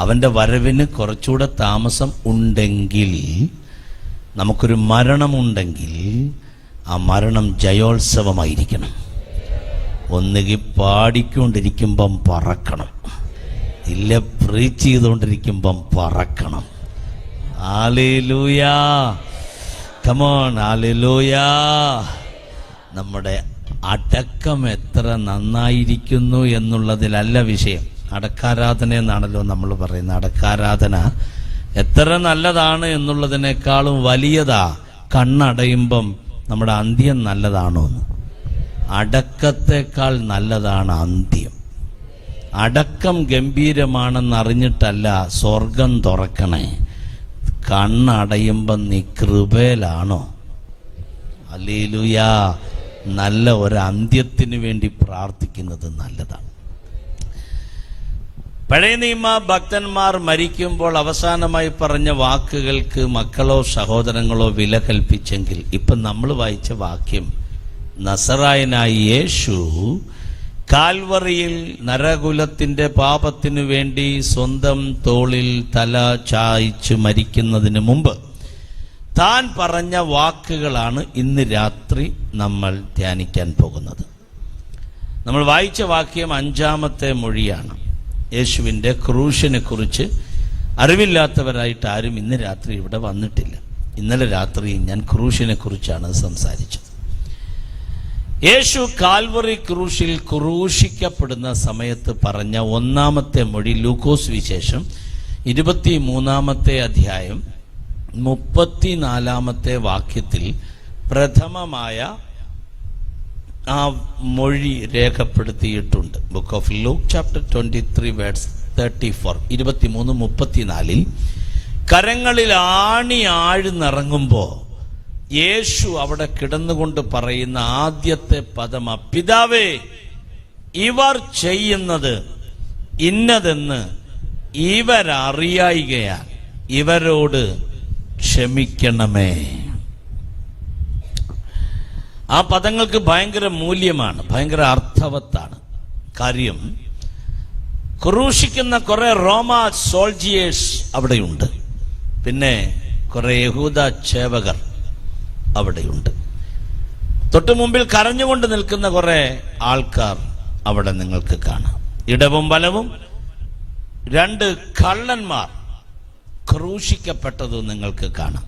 Speaker 1: അവൻ്റെ വരവിന് കുറച്ചുകൂടെ താമസം ഉണ്ടെങ്കിൽ, നമുക്കൊരു മരണമുണ്ടെങ്കിൽ ആ മരണം ജയോത്സവമായിരിക്കണം. ഒന്നുകിൽ പാടിക്കൊണ്ടിരിക്കുമ്പം പറക്കണം, ഇല്ല പ്രീച്ച് ചെയ്തുകൊണ്ടിരിക്കുമ്പം പറക്കണം. ഹല്ലേലൂയാ, കമോൺ, ഹല്ലേലൂയാ. നമ്മുടെ അടക്കം എത്ര നന്നായിരിക്കുന്നു എന്നുള്ളതിലല്ല വിഷയം. അടക്കാരാധന എന്നാണല്ലോ നമ്മൾ പറയുന്നത്. അടക്കാരാധന എത്ര നല്ലതാണ് എന്നുള്ളതിനേക്കാളും വലിയതാ കണ്ണടയുമ്പം നമ്മുടെ അന്ത്യം നല്ലതാണോ എന്ന്. അടക്കത്തേക്കാൾ നല്ലതാണ് അന്ത്യം. അടക്കം ഗംഭീരമാണെന്നറിഞ്ഞിട്ടല്ല സ്വർഗം തുറക്കണേ, കണ്ണടയുമ്പം നീ കൃപയിലാണോ? ഹല്ലേലൂയാ. നല്ല ഒരു അന്ത്യത്തിന് വേണ്ടി പ്രാർത്ഥിക്കുന്നത് നല്ലതാണ്. പഴയ നിയമ ഭക്തന്മാർ മരിക്കുമ്പോൾ അവസാനമായി പറഞ്ഞ വാക്കുകൾക്ക് മക്കളോ സഹോദരങ്ങളോ വില കൽപ്പിച്ചെങ്കിൽ, ഇപ്പം നമ്മൾ വായിച്ച വാക്യം, നസറായനായ യേശു കാൽവറിയിൽ നരകുലത്തിന്റെ പാപത്തിനു വേണ്ടി സ്വന്തം തോളിൽ തല ചായ്ച്ചു മരിക്കുന്നതിന് മുമ്പ് താൻ പറഞ്ഞ വാക്കുകളാണ് ഇന്ന് രാത്രി നമ്മൾ ധ്യാനിക്കാൻ പോകുന്നത്. നമ്മൾ വായിച്ച വാക്യം 5-ാമത്തെ മൊഴിയാണ്. യേശുവിൻ്റെ ക്രൂശിനെ കുറിച്ച് അറിവില്ലാത്തവരായിട്ട് ആരും ഇന്ന് രാത്രി ഇവിടെ വന്നിട്ടില്ല. ഇന്നലെ രാത്രി ഞാൻ ക്രൂശിനെ കുറിച്ചാണ് സംസാരിച്ചത്. യേശു കാൽവറി ക്രൂശിൽ ക്രൂശിക്കപ്പെടുന്ന സമയത്ത് പറഞ്ഞ 1-ാമത്തെ മൊഴി ലൂക്കോസ് വിശേഷം 23-ാമത്തെ അധ്യായം 34-ാമത്തെ വാക്യത്തിൽ പ്രഥമമായ ആ മൊഴി രേഖപ്പെടുത്തിയിട്ടുണ്ട്. Book of Luke chapter 23 verse 34, 23-34 കരങ്ങളിൽ ആണി ആഴ്ന്നിറങ്ങുമ്പോൾ യേശു അവിടെ കിടന്നുകൊണ്ട് പറയുന്ന ആദ്യത്തെ പദം, പിതാവേ, ഇവർ ചെയ്യുന്നത് ഇന്നതെന്ന് ഇവരറിയായികയാൽ ഇവരോട് ക്ഷമിക്കണമേ. ആ പദങ്ങൾക്ക് ഭയങ്കര മൂല്യമാണ്, ഭയങ്കര അർത്ഥവത്താണ്. കാര്യം, ക്രൂശിക്കുന്ന കുറെ റോമ സോൾജിയേഴ്സ് അവിടെയുണ്ട്, പിന്നെ കുറെ യഹൂദ ചേവകർ അവിടെയുണ്ട്. തൊട്ടു മുമ്പിൽ കരഞ്ഞുകൊണ്ട് നിൽക്കുന്ന കുറെ ആൾക്കാർ അവിടെ നിങ്ങൾക്ക് കാണാം. ഇടവും വലവും 2 കള്ളന്മാർ ക്രൂശിക്കപ്പെട്ടത് നിങ്ങൾക്ക് കാണാം.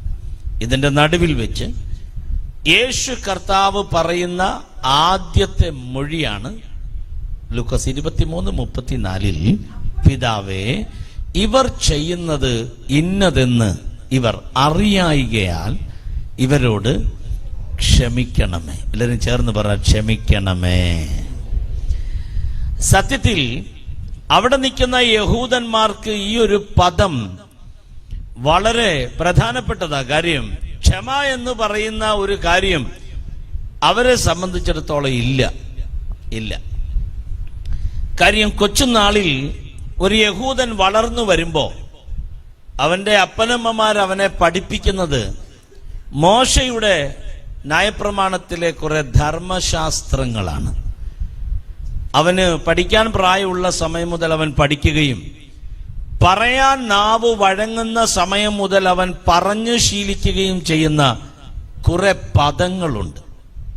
Speaker 1: ഇതിന്റെ നടുവിൽ വെച്ച് യേശു കർത്താവ് പറയുന്ന ആദ്യത്തെ മൊഴിയാണ് ലൂക്കോസ് 23:34, പിതാവേ, ഇവർ ചെയ്യുന്നത് ഇന്നതെന്ന് ഇവർ അറിയായികയാൽ ഇവരോട് ക്ഷമിക്കണമേ. എല്ലാവരും ചേർന്ന് പറ, ക്ഷമിക്കണമേ. സത്യത്തിൽ അവിടെ നിൽക്കുന്ന യഹൂദന്മാർക്ക് ഈ ഒരു പദം വളരെ പ്രധാനപ്പെട്ടതാ. കാര്യം, ക്ഷമ എന്ന് പറയുന്ന ഒരു കാര്യം അവരെ സംബന്ധിച്ചിടത്തോളം ഇല്ല. കാര്യം, കൊച്ചുനാളിൽ ഒരു യഹൂദൻ വളർന്നു വരുമ്പോ അവന്റെ അപ്പനമ്മമാർ അവനെ പഠിപ്പിക്കുന്നത് മോശയുടെ ന്യായപ്രമാണത്തിലെ കുറെ ധർമ്മശാസ്ത്രങ്ങളാണ്. അവന് പഠിക്കാൻ പ്രായമുള്ള സമയം മുതൽ അവൻ പഠിക്കുകയും പറയാൻ നാവ് വഴങ്ങുന്ന സമയം മുതൽ അവൻ പറഞ്ഞു ശീലിക്കുകയും ചെയ്യുന്ന കുറെ പദങ്ങളുണ്ട്.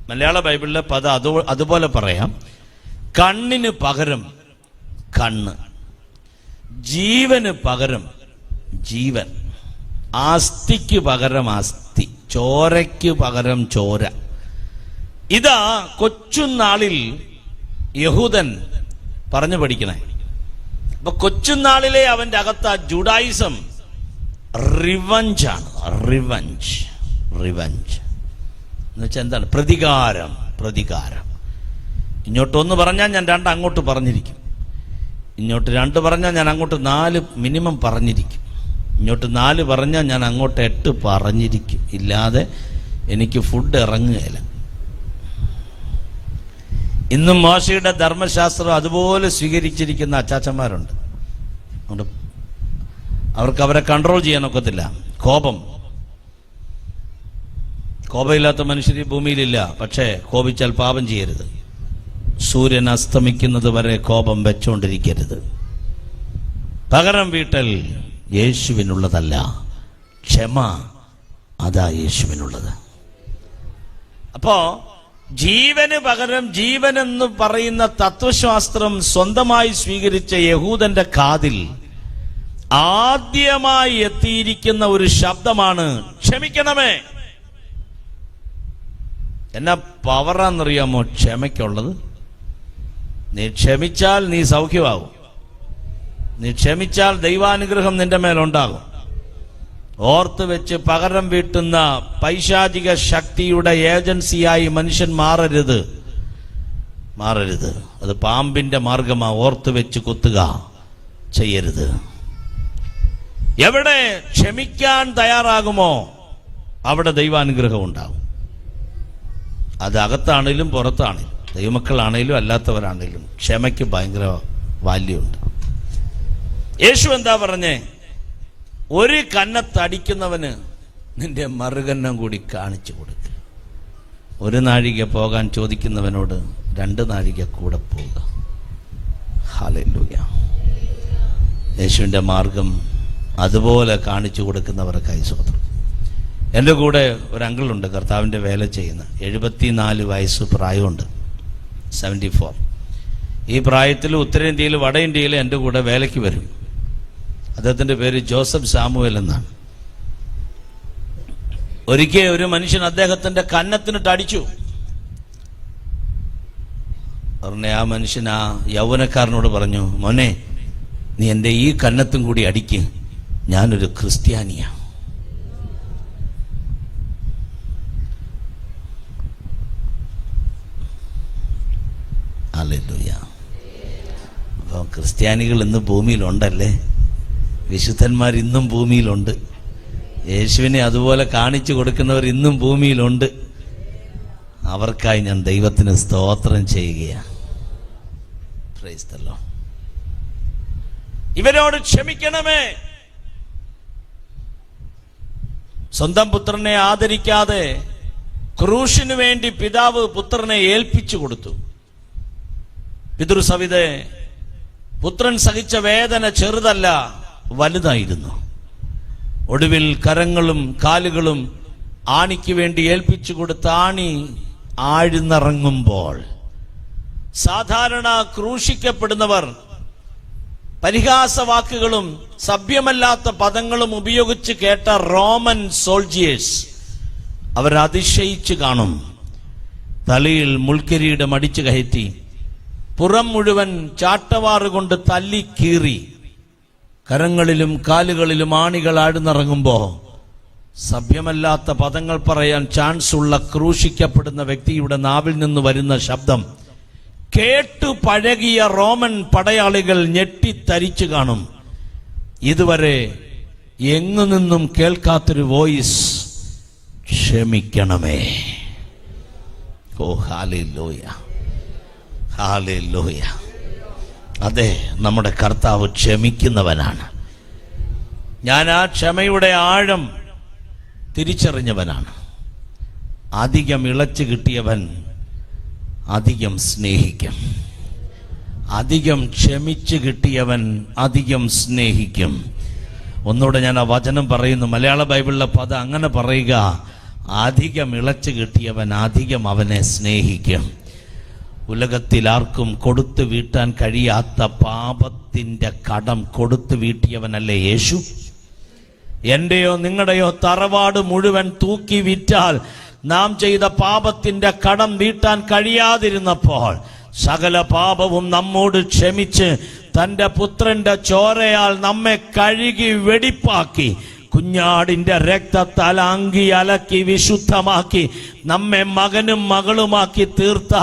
Speaker 1: മലയാള ബൈബിളിലെ പദം അതുപോലെ പറയാം. കണ്ണിന് പകരം കണ്ണ്, ജീവന് പകരം ജീവൻ, ആസ്തിക്ക് പകരം ആസ്തി, ചോരയ്ക്ക് പകരം ചോര. ഇതാ കൊച്ചുനാളിൽ യഹൂദൻ പറഞ്ഞു പഠിക്കണേ. അപ്പൊ കൊച്ചുനാളിലെ അവന്റെ അകത്ത് ആ ജുഡായിസം റിവഞ്ചാണ്. റിവഞ്ച് എന്ന് വെച്ചാൽ എന്താണ്? പ്രതികാരം. ഇങ്ങോട്ടൊന്ന് പറഞ്ഞാൽ ഞാൻ 2 അങ്ങോട്ട് പറഞ്ഞിരിക്കും, ഇങ്ങോട്ട് 2 പറഞ്ഞാൽ ഞാൻ അങ്ങോട്ട് 4 മിനിമം പറഞ്ഞിരിക്കും, ഇങ്ങോട്ട് 4 പറഞ്ഞാൽ ഞാൻ അങ്ങോട്ട് 8 പറഞ്ഞിരിക്കും. ഇല്ലാതെ എനിക്ക് ഫുഡ് ഇറങ്ങുകയില്ല. ഇന്നും മോശയുടെ ധർമ്മശാസ്ത്രം അതുപോലെ സ്വീകരിച്ചിരിക്കുന്ന അച്ചാച്ചന്മാരുണ്ട്. അവർക്ക് അവരെ കൺട്രോൾ ചെയ്യാനൊക്കത്തില്ല. കോപമില്ലാത്ത മനുഷ്യർ ഭൂമിയിലില്ല. പക്ഷേ കോപിച്ചാൽ പാപം ചെയ്യരുത്. സൂര്യൻ അസ്തമിക്കുന്നത് വരെ കോപം വെച്ചോണ്ടിരിക്കരുത്. പകരം വീട്ടൽ യേശുവിനുള്ളതല്ല, ക്ഷമ അതാ യേശുവിനുള്ളത്. അപ്പോ ജീവന് പകരം ജീവൻ എന്ന് പറയുന്ന തത്വശാസ്ത്രം സ്വന്തമായി സ്വീകരിച്ച യഹൂദന്റെ കാതിൽ ആദ്യമായി എത്തിയിരിക്കുന്ന ഒരു ശബ്ദമാണ് ക്ഷമിക്കണമേ. എന്നാ പവറാന്നറിയാമോ ക്ഷമയ്ക്കുള്ളത്? നീ ക്ഷമിച്ചാൽ നീ സൗഖ്യമാകും. നീ ക്ഷമിച്ചാൽ ദൈവാനുഗ്രഹം നിന്റെ മേലുണ്ടാകും. ഓർത്ത് വെച്ച് പകരം വീട്ടുന്ന പൈശാചിക ശക്തിയുടെ ഏജൻസിയായി മനുഷ്യൻ മാറരുത്. അത് പാമ്പിന്റെ മാർഗമാ. ഓർത്ത് വെച്ച് കുത്തുക ചെയ്യരുത്. എവിടെ ക്ഷമിക്കാൻ തയ്യാറാകുമോ അവിടെ ദൈവാനുഗ്രഹം ഉണ്ടാകും. അത് അകത്താണേലും പുറത്താണേലും, ദൈവമക്കളാണേലും അല്ലാത്തവരാണേലും ക്ഷമയ്ക്ക് ഭയങ്കര വാല്യമുണ്ട്. യേശു എന്താ പറഞ്ഞേ? ഒരു കന്നത്തടിക്കുന്നവന് നിന്റെ മറുകന്നം കൂടി കാണിച്ചു കൊടുക്കുക. ഒരു നാഴിക പോകാൻ ചോദിക്കുന്നവനോട് 2 നാഴിക കൂടെ പോവുക. ഹല്ലേലൂയ. യേശുവിൻ്റെ മാർഗം അതുപോലെ കാണിച്ചു കൊടുക്കുന്നവർക്കായി സ്വതന്ത്രം. എൻ്റെ കൂടെ ഒരു അങ്കിളുണ്ട്, കർത്താവിൻ്റെ വേല ചെയ്യുന്ന, 74 വയസ്സ് പ്രായമുണ്ട്, 74. ഈ പ്രായത്തിൽ ഉത്തരേന്ത്യയിൽ വട ഇന്ത്യയിൽ എൻ്റെ കൂടെ വേലയ്ക്ക് വരും. അദ്ദേഹത്തിൻ്റെ പേര് ജോസഫ് സാമുവേൽ എന്നാണ്. ഒരിക്കൽ ഒരു മനുഷ്യൻ അദ്ദേഹത്തിൻ്റെ കന്നത്തിനിട്ട് അടിച്ചു. പറഞ്ഞ ആ മനുഷ്യൻ ആ യൗവനക്കാരനോട് പറഞ്ഞു, മോനെ നീ എൻ്റെ ഈ കന്നത്തും കൂടി അടിക്ക്, ഞാനൊരു ക്രിസ്ത്യാനിയാ. ഹല്ലേലൂയ. അപ്പോൾ ക്രിസ്ത്യാനികൾ ഇന്ന് ഭൂമിയിലുണ്ടല്ലേ, വിശുദ്ധന്മാർ ഇന്നും ഭൂമിയിലുണ്ട്, യേശുവിനെ അതുപോലെ കാണിച്ചു കൊടുക്കുന്നവർ ഇന്നും ഭൂമിയിലുണ്ട്. അവർക്കായി ഞാൻ ദൈവത്തിന് സ്തോത്രം ചെയ്യുകയാണ്. Praise the Lord. ഇവരോട് ക്ഷമിക്കണമേ. സ്വന്തം പുത്രനെ ആദരിക്കാതെ ക്രൂശിനു വേണ്ടി പിതാവ് പുത്രനെ ഏൽപ്പിച്ചു കൊടുത്തു. പിതൃസവിധേ, പുത്രൻ സഹിച്ച വേദന ചെറുതല്ല, വലുതായിരുന്നു. ഒടുവിൽ കരങ്ങളും കാലുകളും ആണിക്ക് വേണ്ടി ഏൽപ്പിച്ചു കൊടുത്ത ആണി ആഴ്ന്നിറങ്ങുമ്പോൾ സാധാരണ ക്രൂശിക്കപ്പെടുന്നവർ പരിഹാസവാക്കുകളും സഭ്യമല്ലാത്ത പദങ്ങളും ഉപയോഗിച്ച് കേട്ട റോമൻ സോൾജിയേഴ്സ് അവർ അതിശയിച്ചു കാണും. തലയിൽ മുൾക്കിരീടം അടിച്ചു കയറ്റി പുറം മുഴുവൻ ചാട്ടവാറുകൊണ്ട് തല്ലി കീറി കരങ്ങളിലും കാലുകളിലും ആണികൾ ആഴ്ന്നിറങ്ങുമ്പോ സഭ്യമല്ലാത്ത പദങ്ങൾ പറയാൻ ചാൻസ് ഉള്ള ക്രൂശിക്കപ്പെടുന്ന വ്യക്തിയുടെ നാവിൽ നിന്ന് വരുന്ന ശബ്ദം കേട്ടു പഴകിയ റോമൻ പടയാളികൾ ഞെട്ടിത്തരിച്ചു കാണും. ഇതുവരെ എങ്ങു നിന്നും കേൾക്കാത്തൊരു വോയിസ്, ക്ഷമിക്കണമേ. ഓ ഹല്ലേലൂയ, ഹല്ലേലൂയ. അതെ, നമ്മുടെ കർത്താവ് ക്ഷമിക്കുന്നവനാണ്. ഞാൻ ആ ക്ഷമയുടെ ആഴം തിരിച്ചറിഞ്ഞവനാണ്. അധികം ഇളച്ചു കിട്ടിയവൻ അധികം സ്നേഹിക്കും. അധികം ക്ഷമിച്ചു കിട്ടിയവൻ അധികം സ്നേഹിക്കും. ഒന്നുകൂടെ ഞാൻ ആ വചനം പറയുന്നു. മലയാള ബൈബിളിലെ പദം അങ്ങനെ പറയുക, അധികം ഇളച്ചു കിട്ടിയവൻ അധികം അവനെ സ്നേഹിക്കും. ഉലകത്തിൽ ആർക്കും കൊടുത്തു വീട്ടാൻ കഴിയാത്ത പാപത്തിന്റെ കടം കൊടുത്തു വീട്ടിയവനല്ലേ യേശു? എന്റെയോ നിങ്ങളുടെയോ തറവാട് മുഴുവൻ തൂക്കി വിറ്റാൽ നാം ചെയ്ത പാപത്തിന്റെ കടം വീട്ടാൻ കഴിയാതിരുന്നപ്പോൾ സകല പാപവും നമ്മോട് ക്ഷമിച്ച് തന്റെ പുത്രന്റെ ചോരയാൽ നമ്മെ കഴുകി വെടിപ്പാക്കി കുഞ്ഞാടിന്റെ രക്തത്താൽ അങ്കി അലക്കി വിശുദ്ധമാക്കി നമ്മെ മകനും മകളുമാക്കി തീർത്ത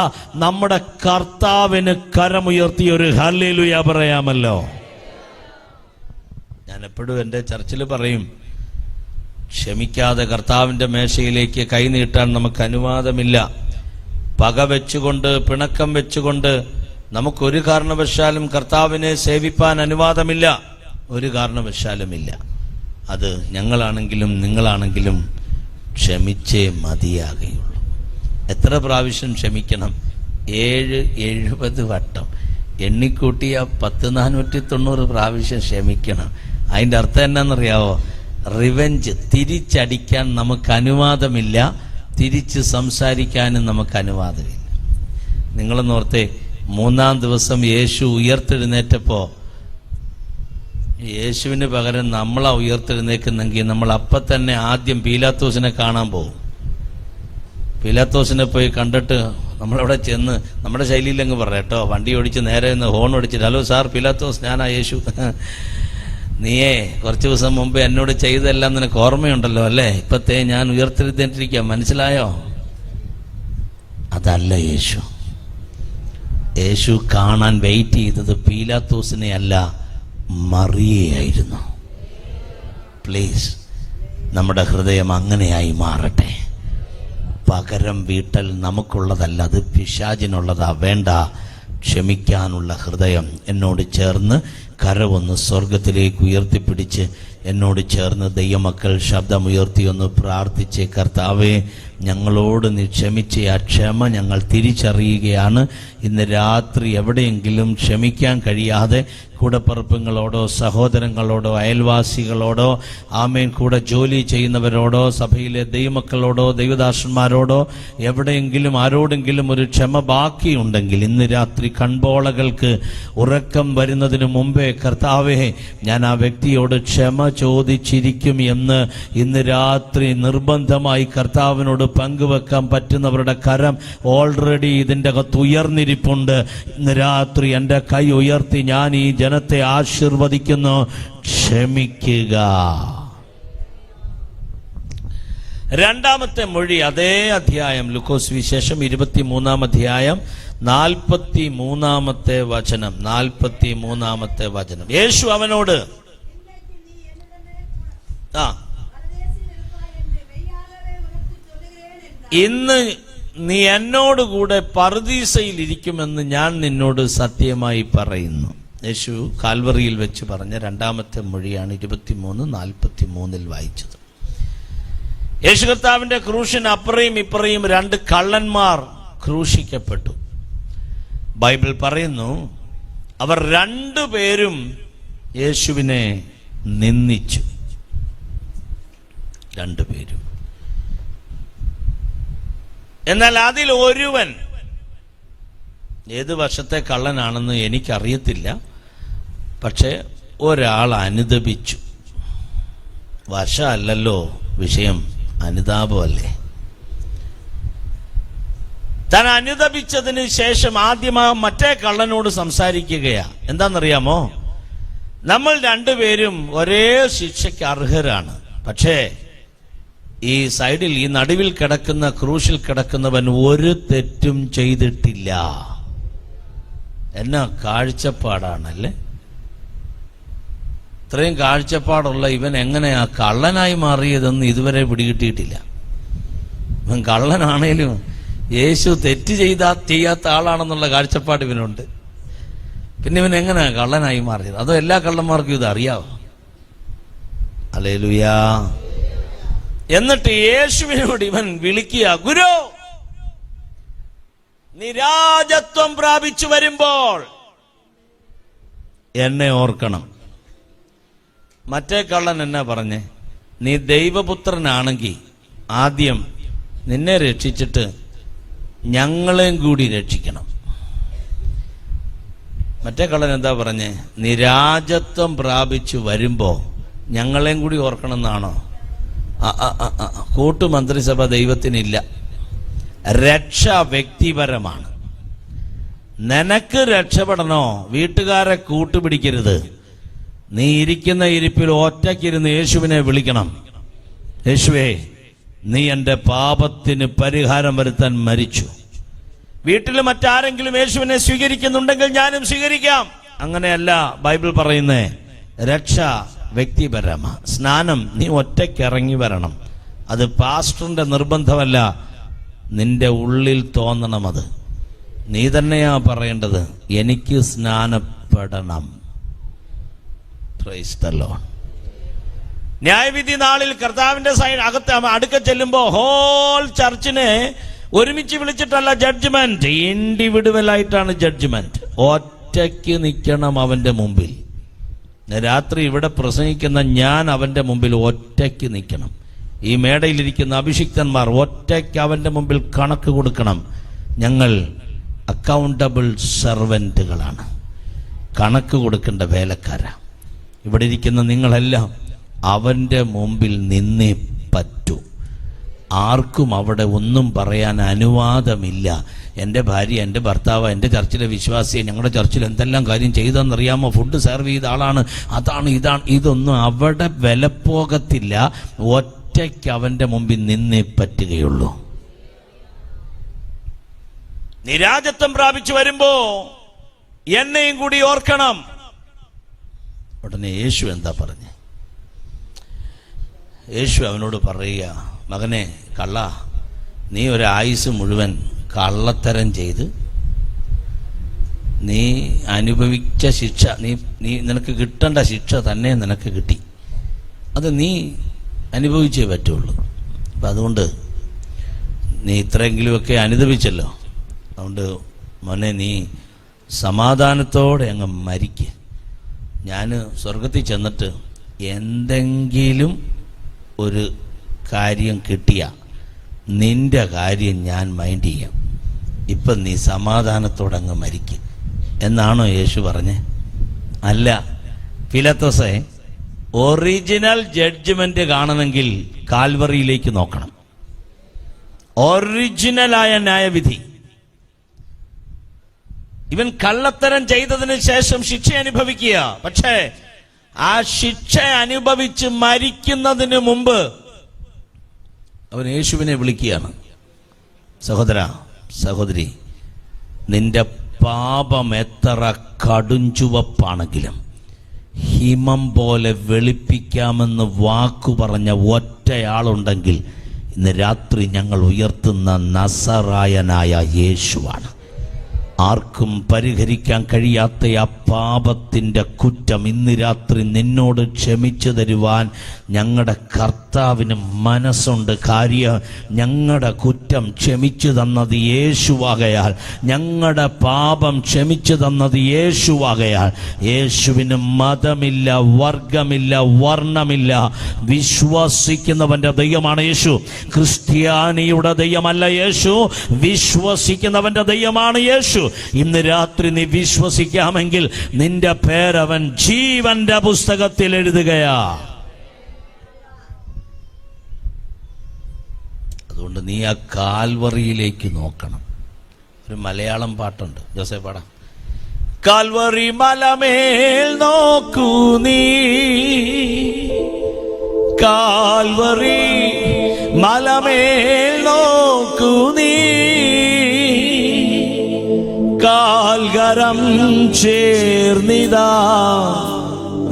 Speaker 1: നമ്മുടെ കർത്താവിന് കരമുയർത്തി ഒരു ഹല്ലേലൂയ പറയാമല്ലോ. ഞാൻ എപ്പോഴും എൻ്റെ ചർച്ചിൽ പറയും, ക്ഷമിക്കാതെ കർത്താവിൻ്റെ മേശയിലേക്ക് കൈനീട്ടാൻ നമുക്ക് അനുവാദമില്ല. പക വെച്ചുകൊണ്ട്, പിണക്കം വെച്ചുകൊണ്ട് നമുക്കൊരു കാരണവശാലും കർത്താവിനെ സേവിപ്പാൻ അനുവാദമില്ല. ഒരു കാരണവശാലുമില്ല. അത് ഞങ്ങളാണെങ്കിലും നിങ്ങളാണെങ്കിലും ക്ഷമിച്ചേ മതിയാകുകയുള്ളൂ. എത്ര പ്രാവശ്യം ക്ഷമിക്കണം? 70 വട്ടം എണ്ണിക്കൂട്ടിയ 10,490 പ്രാവശ്യം ക്ഷമിക്കണം. അതിൻ്റെ അർത്ഥം എന്നാണെന്നറിയാവോ? റിവെഞ്ച്, തിരിച്ചടിക്കാൻ നമുക്ക് അനുവാദമില്ല, തിരിച്ച് സംസാരിക്കാനും നമുക്ക് അനുവാദമില്ല. നിങ്ങളെന്നോർത്തെ, 3-ാം ദിവസം യേശു ഉയർത്തെഴുന്നേറ്റപ്പോ യേശുവിന് പകരം നമ്മളാ ഉയർത്തെഴുന്നേക്കുന്നെങ്കിൽ നമ്മൾ അപ്പം തന്നെ ആദ്യം പീലാത്തോസിനെ കാണാൻ പോകും. പീലാത്തോസിനെ പോയി കണ്ടിട്ട് നമ്മളവിടെ ചെന്ന് നമ്മുടെ ശൈലിയിലങ്ങ് പറയാം കേട്ടോ, വണ്ടി ഓടിച്ച് നേരെ നിന്ന് ഹോൺ ഓടിച്ചിട്ട്, ഹലോ സാർ പീലാത്തോസ്, ഞാനാ യേശു. നീയേ കുറച്ചു ദിവസം മുമ്പ് എന്നോട് ചെയ്തതെല്ലാം നിനക്ക് ഓർമ്മയുണ്ടല്ലോ അല്ലേ? ഇപ്പത്തെ ഞാൻ ഉയർത്തെഴുന്നേറ്റിരിക്കാം, മനസ്സിലായോ? അതല്ല യേശു. യേശു കാണാൻ വെയിറ്റ് ചെയ്തത് പീലാത്തോസിനെ അല്ല, മറിയയായിരുന്നു. പ്ലീസ്, നമ്മുടെ ഹൃദയം അങ്ങനെയായി മാറട്ടെ. പകരം വീട്ടൽ നമുക്കുള്ളതല്ല, അത് പിശാചിനുള്ളതാ. വേണ്ട, ക്ഷമിക്കാനുള്ള ഹൃദയം. എന്നോട് ചേർന്ന് കരവൊന്ന് സ്വർഗത്തിലേക്ക് ഉയർത്തിപ്പിടിച്ച് എന്നോട് ചേർന്ന് ദൈവമക്കൾ ശബ്ദമുയർത്തി ഒന്ന് പ്രാർത്ഥിച്ച്, കർത്താവേ, ഞങ്ങളോട് നീ ക്ഷമിച്ച ആ ക്ഷമ ഞങ്ങൾ തിരിച്ചറിയുകയാണ്. ഇന്ന് രാത്രി എവിടെയെങ്കിലും ക്ഷമിക്കാൻ കഴിയാതെ കൂടപ്പറപ്പുകളോടോ സഹോദരങ്ങളോടോ അയൽവാസികളോടോ ആമേൻ കൂടെ ജോലി ചെയ്യുന്നവരോടോ സഭയിലെ ദൈവമക്കളോടോ ദൈവദാസന്മാരോടോ എവിടെയെങ്കിലും ആരോടെങ്കിലും ഒരു ക്ഷമ ബാക്കിയുണ്ടെങ്കിൽ ഇന്ന് രാത്രി കൺപോളകൾക്ക് ഉറക്കം വരുന്നതിന് മുമ്പേ, കർത്താവേ, ഞാൻ ആ വ്യക്തിയോട് ക്ഷമ ചോദിച്ചിരിക്കും എന്ന് ഇന്ന് രാത്രി നിർബന്ധമായി കർത്താവിനോട് പങ്കുവെക്കാൻ പറ്റുന്നവരുടെ കരം ഓൾറെഡി ഇതിൻ്റെ അകത്ത് ഉയർന്നിരിപ്പുണ്ട്. ഇന്ന് രാത്രി എൻ്റെ കൈ ഉയർത്തി ഞാൻ ഈ ജനത്തെ ആശീർവദിക്കുന്നു. ക്ഷമിക്കുക. രണ്ടാമത്തെ മൊഴി അതേ അധ്യായം, ലൂക്കോസ് വിശേഷം 23-ാം അധ്യായം 43-ാമത്തെ വചനം. 43-ാമത്തെ വചനം. യേശു അവനോട് ഇന്ന് നീ എന്നോടുകൂടെ പറുദീസയിൽ ഇരിക്കുമെന്ന് ഞാൻ നിന്നോട് സത്യമായി പറയുന്നു. യേശു കാൽവറിയിൽ വെച്ച് പറഞ്ഞ രണ്ടാമത്തെ മൊഴിയാണ് 23:43 വായിച്ചത്. യേശു കർത്താവിന്റെ ക്രൂശിന് അപ്പുറയും ഇപ്പുറയും രണ്ട് കള്ളന്മാർ ക്രൂശിക്കപ്പെട്ടു. ബൈബിൾ പറയുന്നു, അവർ രണ്ടുപേരും യേശുവിനെ നിന്ദിച്ചു. രണ്ടുപേരും. എന്നാൽ അതിൽ ഒരുവൻ, ഏത് വർഷത്തെ കള്ളനാണെന്ന് എനിക്കറിയത്തില്ല, പക്ഷെ ഒരാൾ അനുതപിച്ചു. വശമല്ലല്ലോ വിഷയം, അനുതാപമല്ലേ. താൻ അനുതപിച്ചതിന് ശേഷം ആദ്യം ആ മറ്റേ കള്ളനോട് സംസാരിക്കുകയാ. എന്താണെന്നറിയാമോ? നമ്മൾ രണ്ടുപേരും ഒരേ ശിക്ഷയ്ക്ക് അർഹരാണ്. പക്ഷേ ഈ സൈഡിൽ, ഈ നടുവിൽ കിടക്കുന്ന ക്രൂശിൽ കിടക്കുന്നവൻ ഒരു തെറ്റും ചെയ്തിട്ടില്ല. എന്നാ കാഴ്ചപ്പാടാണല്ലേ! ഇത്രയും കാഴ്ചപ്പാടുള്ള ഇവൻ എങ്ങനെയാ കള്ളനായി മാറിയതെന്ന് ഇതുവരെ പിടികിട്ടിയിട്ടില്ല. ഇവൻ കള്ളനാണേലും യേശു തെറ്റ് ചെയ്യാത്ത ആളാണെന്നുള്ള കാഴ്ചപ്പാട് ഇവനുണ്ട്. പിന്നെ ഇവൻ എങ്ങനെയാ കള്ളനായി മാറിയത്? അതോ എല്ലാ കള്ളന്മാർക്കും ഇത് അറിയാവോ? ഹല്ലേലൂയാ. എന്നിട്ട് യേശുവിനോട് ഇവൻ വിളിക്കുക, ഗുരു, നീ രാജത്വം പ്രാപിച്ചു വരുമ്പോൾ എന്നെ ഓർക്കണം. മറ്റേ കള്ളൻ എന്നാ പറഞ്ഞേ? നീ ദൈവപുത്രനാണെങ്കിൽ ആദ്യം നിന്നെ രക്ഷിച്ചിട്ട് ഞങ്ങളെയും കൂടി രക്ഷിക്കണം. മറ്റേ കള്ളൻ എന്താ പറഞ്ഞേ? നീ രാജത്വം പ്രാപിച്ചു വരുമ്പോ ഞങ്ങളെയും കൂടി ഓർക്കണം എന്നാണോ? കൂട്ടുമന്ത്രിസഭ ദൈവത്തിനില്ല. രക്ഷ വ്യക്തിപരമാണ്. നിനക്ക് രക്ഷപ്പെടണോ? വീട്ടുകാരെ കൂട്ടുപിടിക്കരുത്. നീ ഇരിക്കുന്ന ഇരിപ്പിൽ ഒറ്റയ്ക്കിരുന്ന് യേശുവിനെ വിളിക്കണം. യേശുവേ, നീ എൻ്റെ പാപത്തിന് പരിഹാരം വരുത്താൻ മരിച്ചു. വീട്ടിൽ മറ്റാരെങ്കിലും യേശുവിനെ സ്വീകരിക്കുന്നുണ്ടെങ്കിൽ ഞാനും സ്വീകരിക്കാം. അങ്ങനെയല്ല ബൈബിൾ പറയുന്നേ. രക്ഷ വ്യക്തിപരമാ. സ്നാനം നീ ഒറ്റയ്ക്കിറങ്ങി വരണം. അത് പാസ്റ്ററിന്റെ നിർബന്ധമല്ല, നിന്റെ ഉള്ളിൽ തോന്നണം. അത് നീ തന്നെയാ പറയേണ്ടത്. എനിക്ക് സ്നാനപ്പെടണം. Praise the Lord. ന്യായവിധി നാളിൽ കർത്താവിന്റെ അടുക്ക ചെല്ലുമ്പോ ഹോൾ ചർച്ചിനെ ഒരുമിച്ച് വിളിച്ചിട്ടല്ല ജഡ്ജ്മെന്റ്, ഇൻഡിവിഡുവൽ ആയിട്ടാണ് ജഡ്ജ്മെന്റ്. ഒറ്റയ്ക്ക് നിൽക്കണം അവന്റെ മുമ്പിൽ. രാത്രി ഇവിടെ പ്രസംഗിക്കുന്ന ഞാൻ അവന്റെ മുമ്പിൽ ഒറ്റയ്ക്ക് നിൽക്കണം. ഈ മേടയിലിരിക്കുന്ന അഭിഷിക്തന്മാർ ഒറ്റയ്ക്ക് അവന്റെ മുമ്പിൽ കണക്ക് കൊടുക്കണം. ഞങ്ങൾ അക്കൗണ്ടബിൾ സെർവന്റുകളാണ്, കണക്ക് കൊടുക്കേണ്ട വേലക്കാരാ. ഇവിടെ ഇരിക്കുന്ന നിങ്ങളെല്ലാം അവന്റെ മുമ്പിൽ നിന്നേ പറ്റൂ. ആർക്കും അവിടെ ഒന്നും പറയാൻ അനുവാദമില്ല. എൻ്റെ ഭാര്യ, എൻ്റെ ഭർത്താവ്, എൻ്റെ ചർച്ചിലെ വിശ്വാസിയെ, ഞങ്ങളുടെ ചർച്ചിൽ എന്തെല്ലാം കാര്യം ചെയ്തെന്നറിയാമോ, ഫുഡ് സെർവ് ചെയ്ത ആളാണ്, അതാണ് ഇതാണ്, ഇതൊന്നും അവിടെ വിലപ്പോകത്തില്ല. ഒറ്റയ്ക്ക് അവൻ്റെ മുമ്പിൽ നിന്നേ പറ്റുകയുള്ളൂ. നിരാജത്വം പ്രാപിച്ചു വരുമ്പോ എന്നെയും കൂടി ഓർക്കണം. ഉടനെ യേശു എന്താ പറഞ്ഞേ? യേശു അവനോട് പറയുക, മകനെ കള്ള, നീ ഒരു ആയുസ് മുഴുവൻ കള്ളത്തരം ചെയ്ത് നീ അനുഭവിച്ച ശിക്ഷ, നീ നിനക്ക് കിട്ടേണ്ട ശിക്ഷ തന്നെ നിനക്ക് കിട്ടി. അത് നീ അനുഭവിച്ചേ പറ്റുള്ളൂ. അപ്പം അതുകൊണ്ട് നീ ഇത്രയെങ്കിലുമൊക്കെ അനുഭവിച്ചല്ലോ, അതുകൊണ്ട് മോനെ നീ സമാധാനത്തോടെ അങ്ങ് മരിക്ക്. ഞാൻ സ്വർഗത്തിൽ ചെന്നിട്ട് എന്തെങ്കിലും ഒരു കാര്യം കിട്ടിയ നിന്റെ കാര്യം ഞാൻ മൈൻഡ് ചെയ്യാം. ഇപ്പം നീ സമാധാനത്തോടെ അങ്ങ് മരിക്ക് എന്നാണോ യേശു പറഞ്ഞേ? അല്ല. പീലാത്തോസേ, ഒറിജിനൽ ജഡ്ജ്മെന്റ് കാണണമെങ്കിൽ കാൽവറിയിലേക്ക് നോക്കണം. ഒറിജിനലായ ന്യായവിധി. ഇവൻ കള്ളത്തരം ചെയ്തതിന് ശേഷം ശിക്ഷ അനുഭവിക്കുക. പക്ഷേ ആ ശിക്ഷ അനുഭവിച്ച് മരിക്കുന്നതിന് മുമ്പ് അവൻ യേശുവിനെ വിളിക്കുകയാണ്, സഹോദര, സഹോദരി, നിന്റെ പാപം എത്ര കടുഞ്ചുവപ്പാണെങ്കിലും ഹിമം പോലെ വെളുപ്പിക്കാമെന്ന് വാക്കു പറഞ്ഞ ഒറ്റയാളുണ്ടെങ്കിൽ ഇന്ന് രാത്രി ഞങ്ങൾ ഉയർത്തുന്ന നസറായനായ യേശുവാണ്. ആർക്കും പരിഹരിക്കാൻ കഴിയാത്ത ആ പാപത്തിൻ്റെ കുറ്റം ഇന്ന് രാത്രി നിന്നോട് ക്ഷമിച്ചു തരുവാൻ ഞങ്ങളുടെ കർത്താവിന് മനസ്സുണ്ട്. കാര്യം ഞങ്ങളുടെ കുറ്റം ക്ഷമിച്ചു തന്നത് യേശുവാകയാൽ, ഞങ്ങളുടെ പാപം ക്ഷമിച്ചു തന്നത് യേശുവാകയാൽ യേശുവിന് മതമില്ല, വർഗമില്ല, വർണ്ണമില്ല. വിശ്വസിക്കുന്നവന്റെ ദൈവമാണ് യേശു. ക്രിസ്ത്യാനിയുടെ ദൈവമല്ല യേശു, വിശ്വസിക്കുന്നവന്റെ ദൈവമാണ് യേശു. ഇന്ന് രാത്രി നീ വിശ്വസിക്കാമെങ്കിൽ നിന്റെ പേരവൻ ജീവന്റെ പുസ്തകത്തിൽ എഴുതുകയാ. അതുകൊണ്ട് നീ ആ കാൽവറിയിലേക്ക് നോക്കണം. ഒരു മലയാളം പാട്ടുണ്ട്, ജോസേ പാടാം. കാൽവറി മലമേൽ നോക്കൂ നീ, കാൽവറി മലമേൽ നോക്കൂ നീ, കാൽകരം ചേർന്നിതാ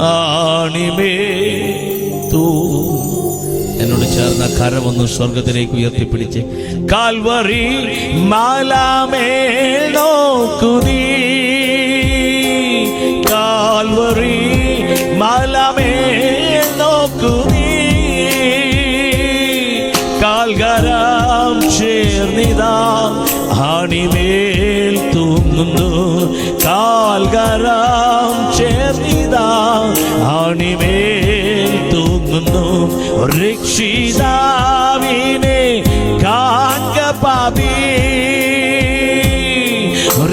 Speaker 1: ആണിമേ തൂ. എന്നോട് ചേർന്ന കരമൊന്ന് സ്വർഗത്തിലേക്ക് ഉയർത്തിപ്പിടിച്ച്, കാൽവറി മലമേൽ നോക്കൂ നീ, കാൽവറി മലമേൽ നോക്കൂ നീ, കാൽകരം ചേർന്നിതാ ആണിമേൽ തൂങ്ങുന്നു, കാൽകരം ചേർന്നിതാ ആണിമേൽ തൂങ്ങുന്നു. രക്ഷിതാവിനെ കാൺക പാപി,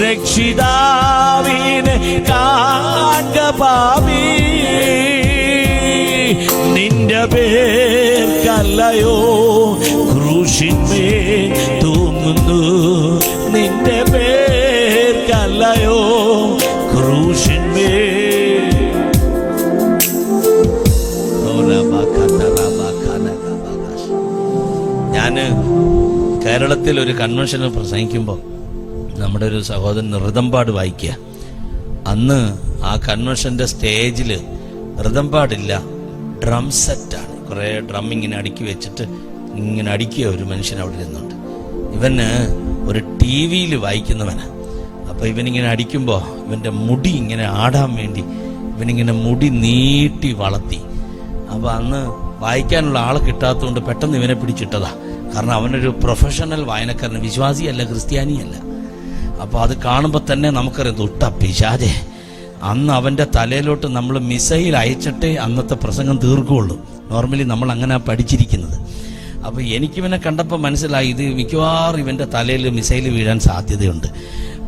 Speaker 1: രക്ഷിതാവിനെ കാൺക പാപി, നിന്റെ പേർക്കല്ലയോ ക്രൂശിന്മേൽ തൂങ്ങുന്നു, നിന്റെ പേർക്കല്ലയോ ക്രൂശിന്മേൽ. ഞാന് കേരളത്തിൽ ഒരു കൺവെൻഷനിൽ പ്രസംഗിക്കുമ്പോൾ നമ്മുടെ ഒരു സഹോദരൻ ഋതംപാട് വായിക്കുക. അന്ന് ആ കൺവെൻഷന്റെ സ്റ്റേജിൽ ഋതംപാടില്ല, ഡ്രം സെറ്റാണ്. കുറെ ഡ്രം ഇങ്ങനെ അടുക്കി വെച്ചിട്ട് ഇങ്ങനെ അടിക്കുക ഒരു മനുഷ്യൻ അവിടെ ഇരുന്നുണ്ട്. ഇവന് ഒരു TV-യിൽ വായിക്കുന്നവനാ. അപ്പൊ ഇവനിങ്ങനെ അടിക്കുമ്പോൾ ഇവന്റെ മുടി ഇങ്ങനെ ആടാൻ വേണ്ടി ഇവനിങ്ങനെ മുടി നീട്ടി വളർത്തി. അപ്പൊ അന്ന് വായിക്കാനുള്ള ആളെ കിട്ടാത്തതുകൊണ്ട് പെട്ടെന്ന് ഇവനെ പിടിച്ചിട്ടതാ. കാരണം അവനൊരു പ്രൊഫഷണൽ വായനക്കാരൻ, വിശ്വാസിയല്ല, ക്രിസ്ത്യാനിയല്ല. അപ്പൊ അത് കാണുമ്പോൾ തന്നെ നമുക്കറിയാം തൊട്ട പിശാചേ. അന്ന് അവന്റെ തലയിലോട്ട് നമ്മൾ മിസൈൽ അയച്ചിട്ടേ അന്നത്തെ പ്രസംഗം തീർക്കുകയുള്ളൂ. നോർമലി നമ്മൾ അങ്ങനെ പഠിച്ചിരിക്കുന്നത്. അപ്പൊ എനിക്കിവനെ കണ്ടപ്പോൾ മനസ്സിലായി ഇത് മിക്കവാറും ഇവന്റെ തലയിൽ മിസൈൽ വീഴാൻ സാധ്യതയുണ്ട്.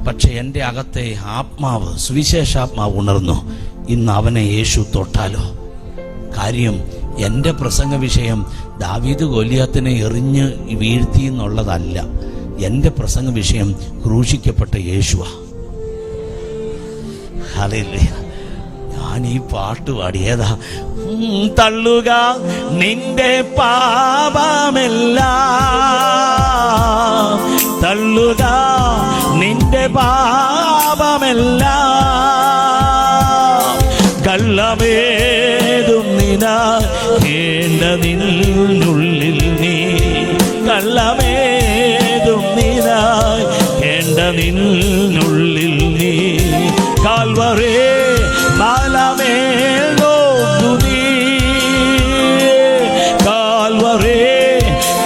Speaker 1: പക്ഷെ എൻ്റെ അകത്തെ ആത്മാവ്, സുവിശേഷാത്മാവ് ഉണർന്നു. ഇന്ന് അവനെ യേശു തൊട്ടാലോ? കാര്യം എൻ്റെ പ്രസംഗ വിഷയം ദാവീദ് ഗോലിയാത്തിനെ എറിഞ്ഞ് വീഴ്ത്തി എന്നുള്ളതല്ല. എൻ്റെ പ്രസംഗ വിഷയം ക്രൂശിക്കപ്പെട്ട യേശുവാ. ഹല്ലേലൂയ. ഞാൻ ഈ പാട്ട് പാടിയതാ. തള്ളുക നിന്റെ പാപമെല്ലാം, തള്ളുക നിന്റെ പാപമെല്ലാം, കള്ളമേതും നിന്നുള്ളിൽ നീ, കള്ളമേതും നിന്നുള്ളിൽ നീ, കാൽവറി മലമേൽ നോക്കു നീ, കാൽവറി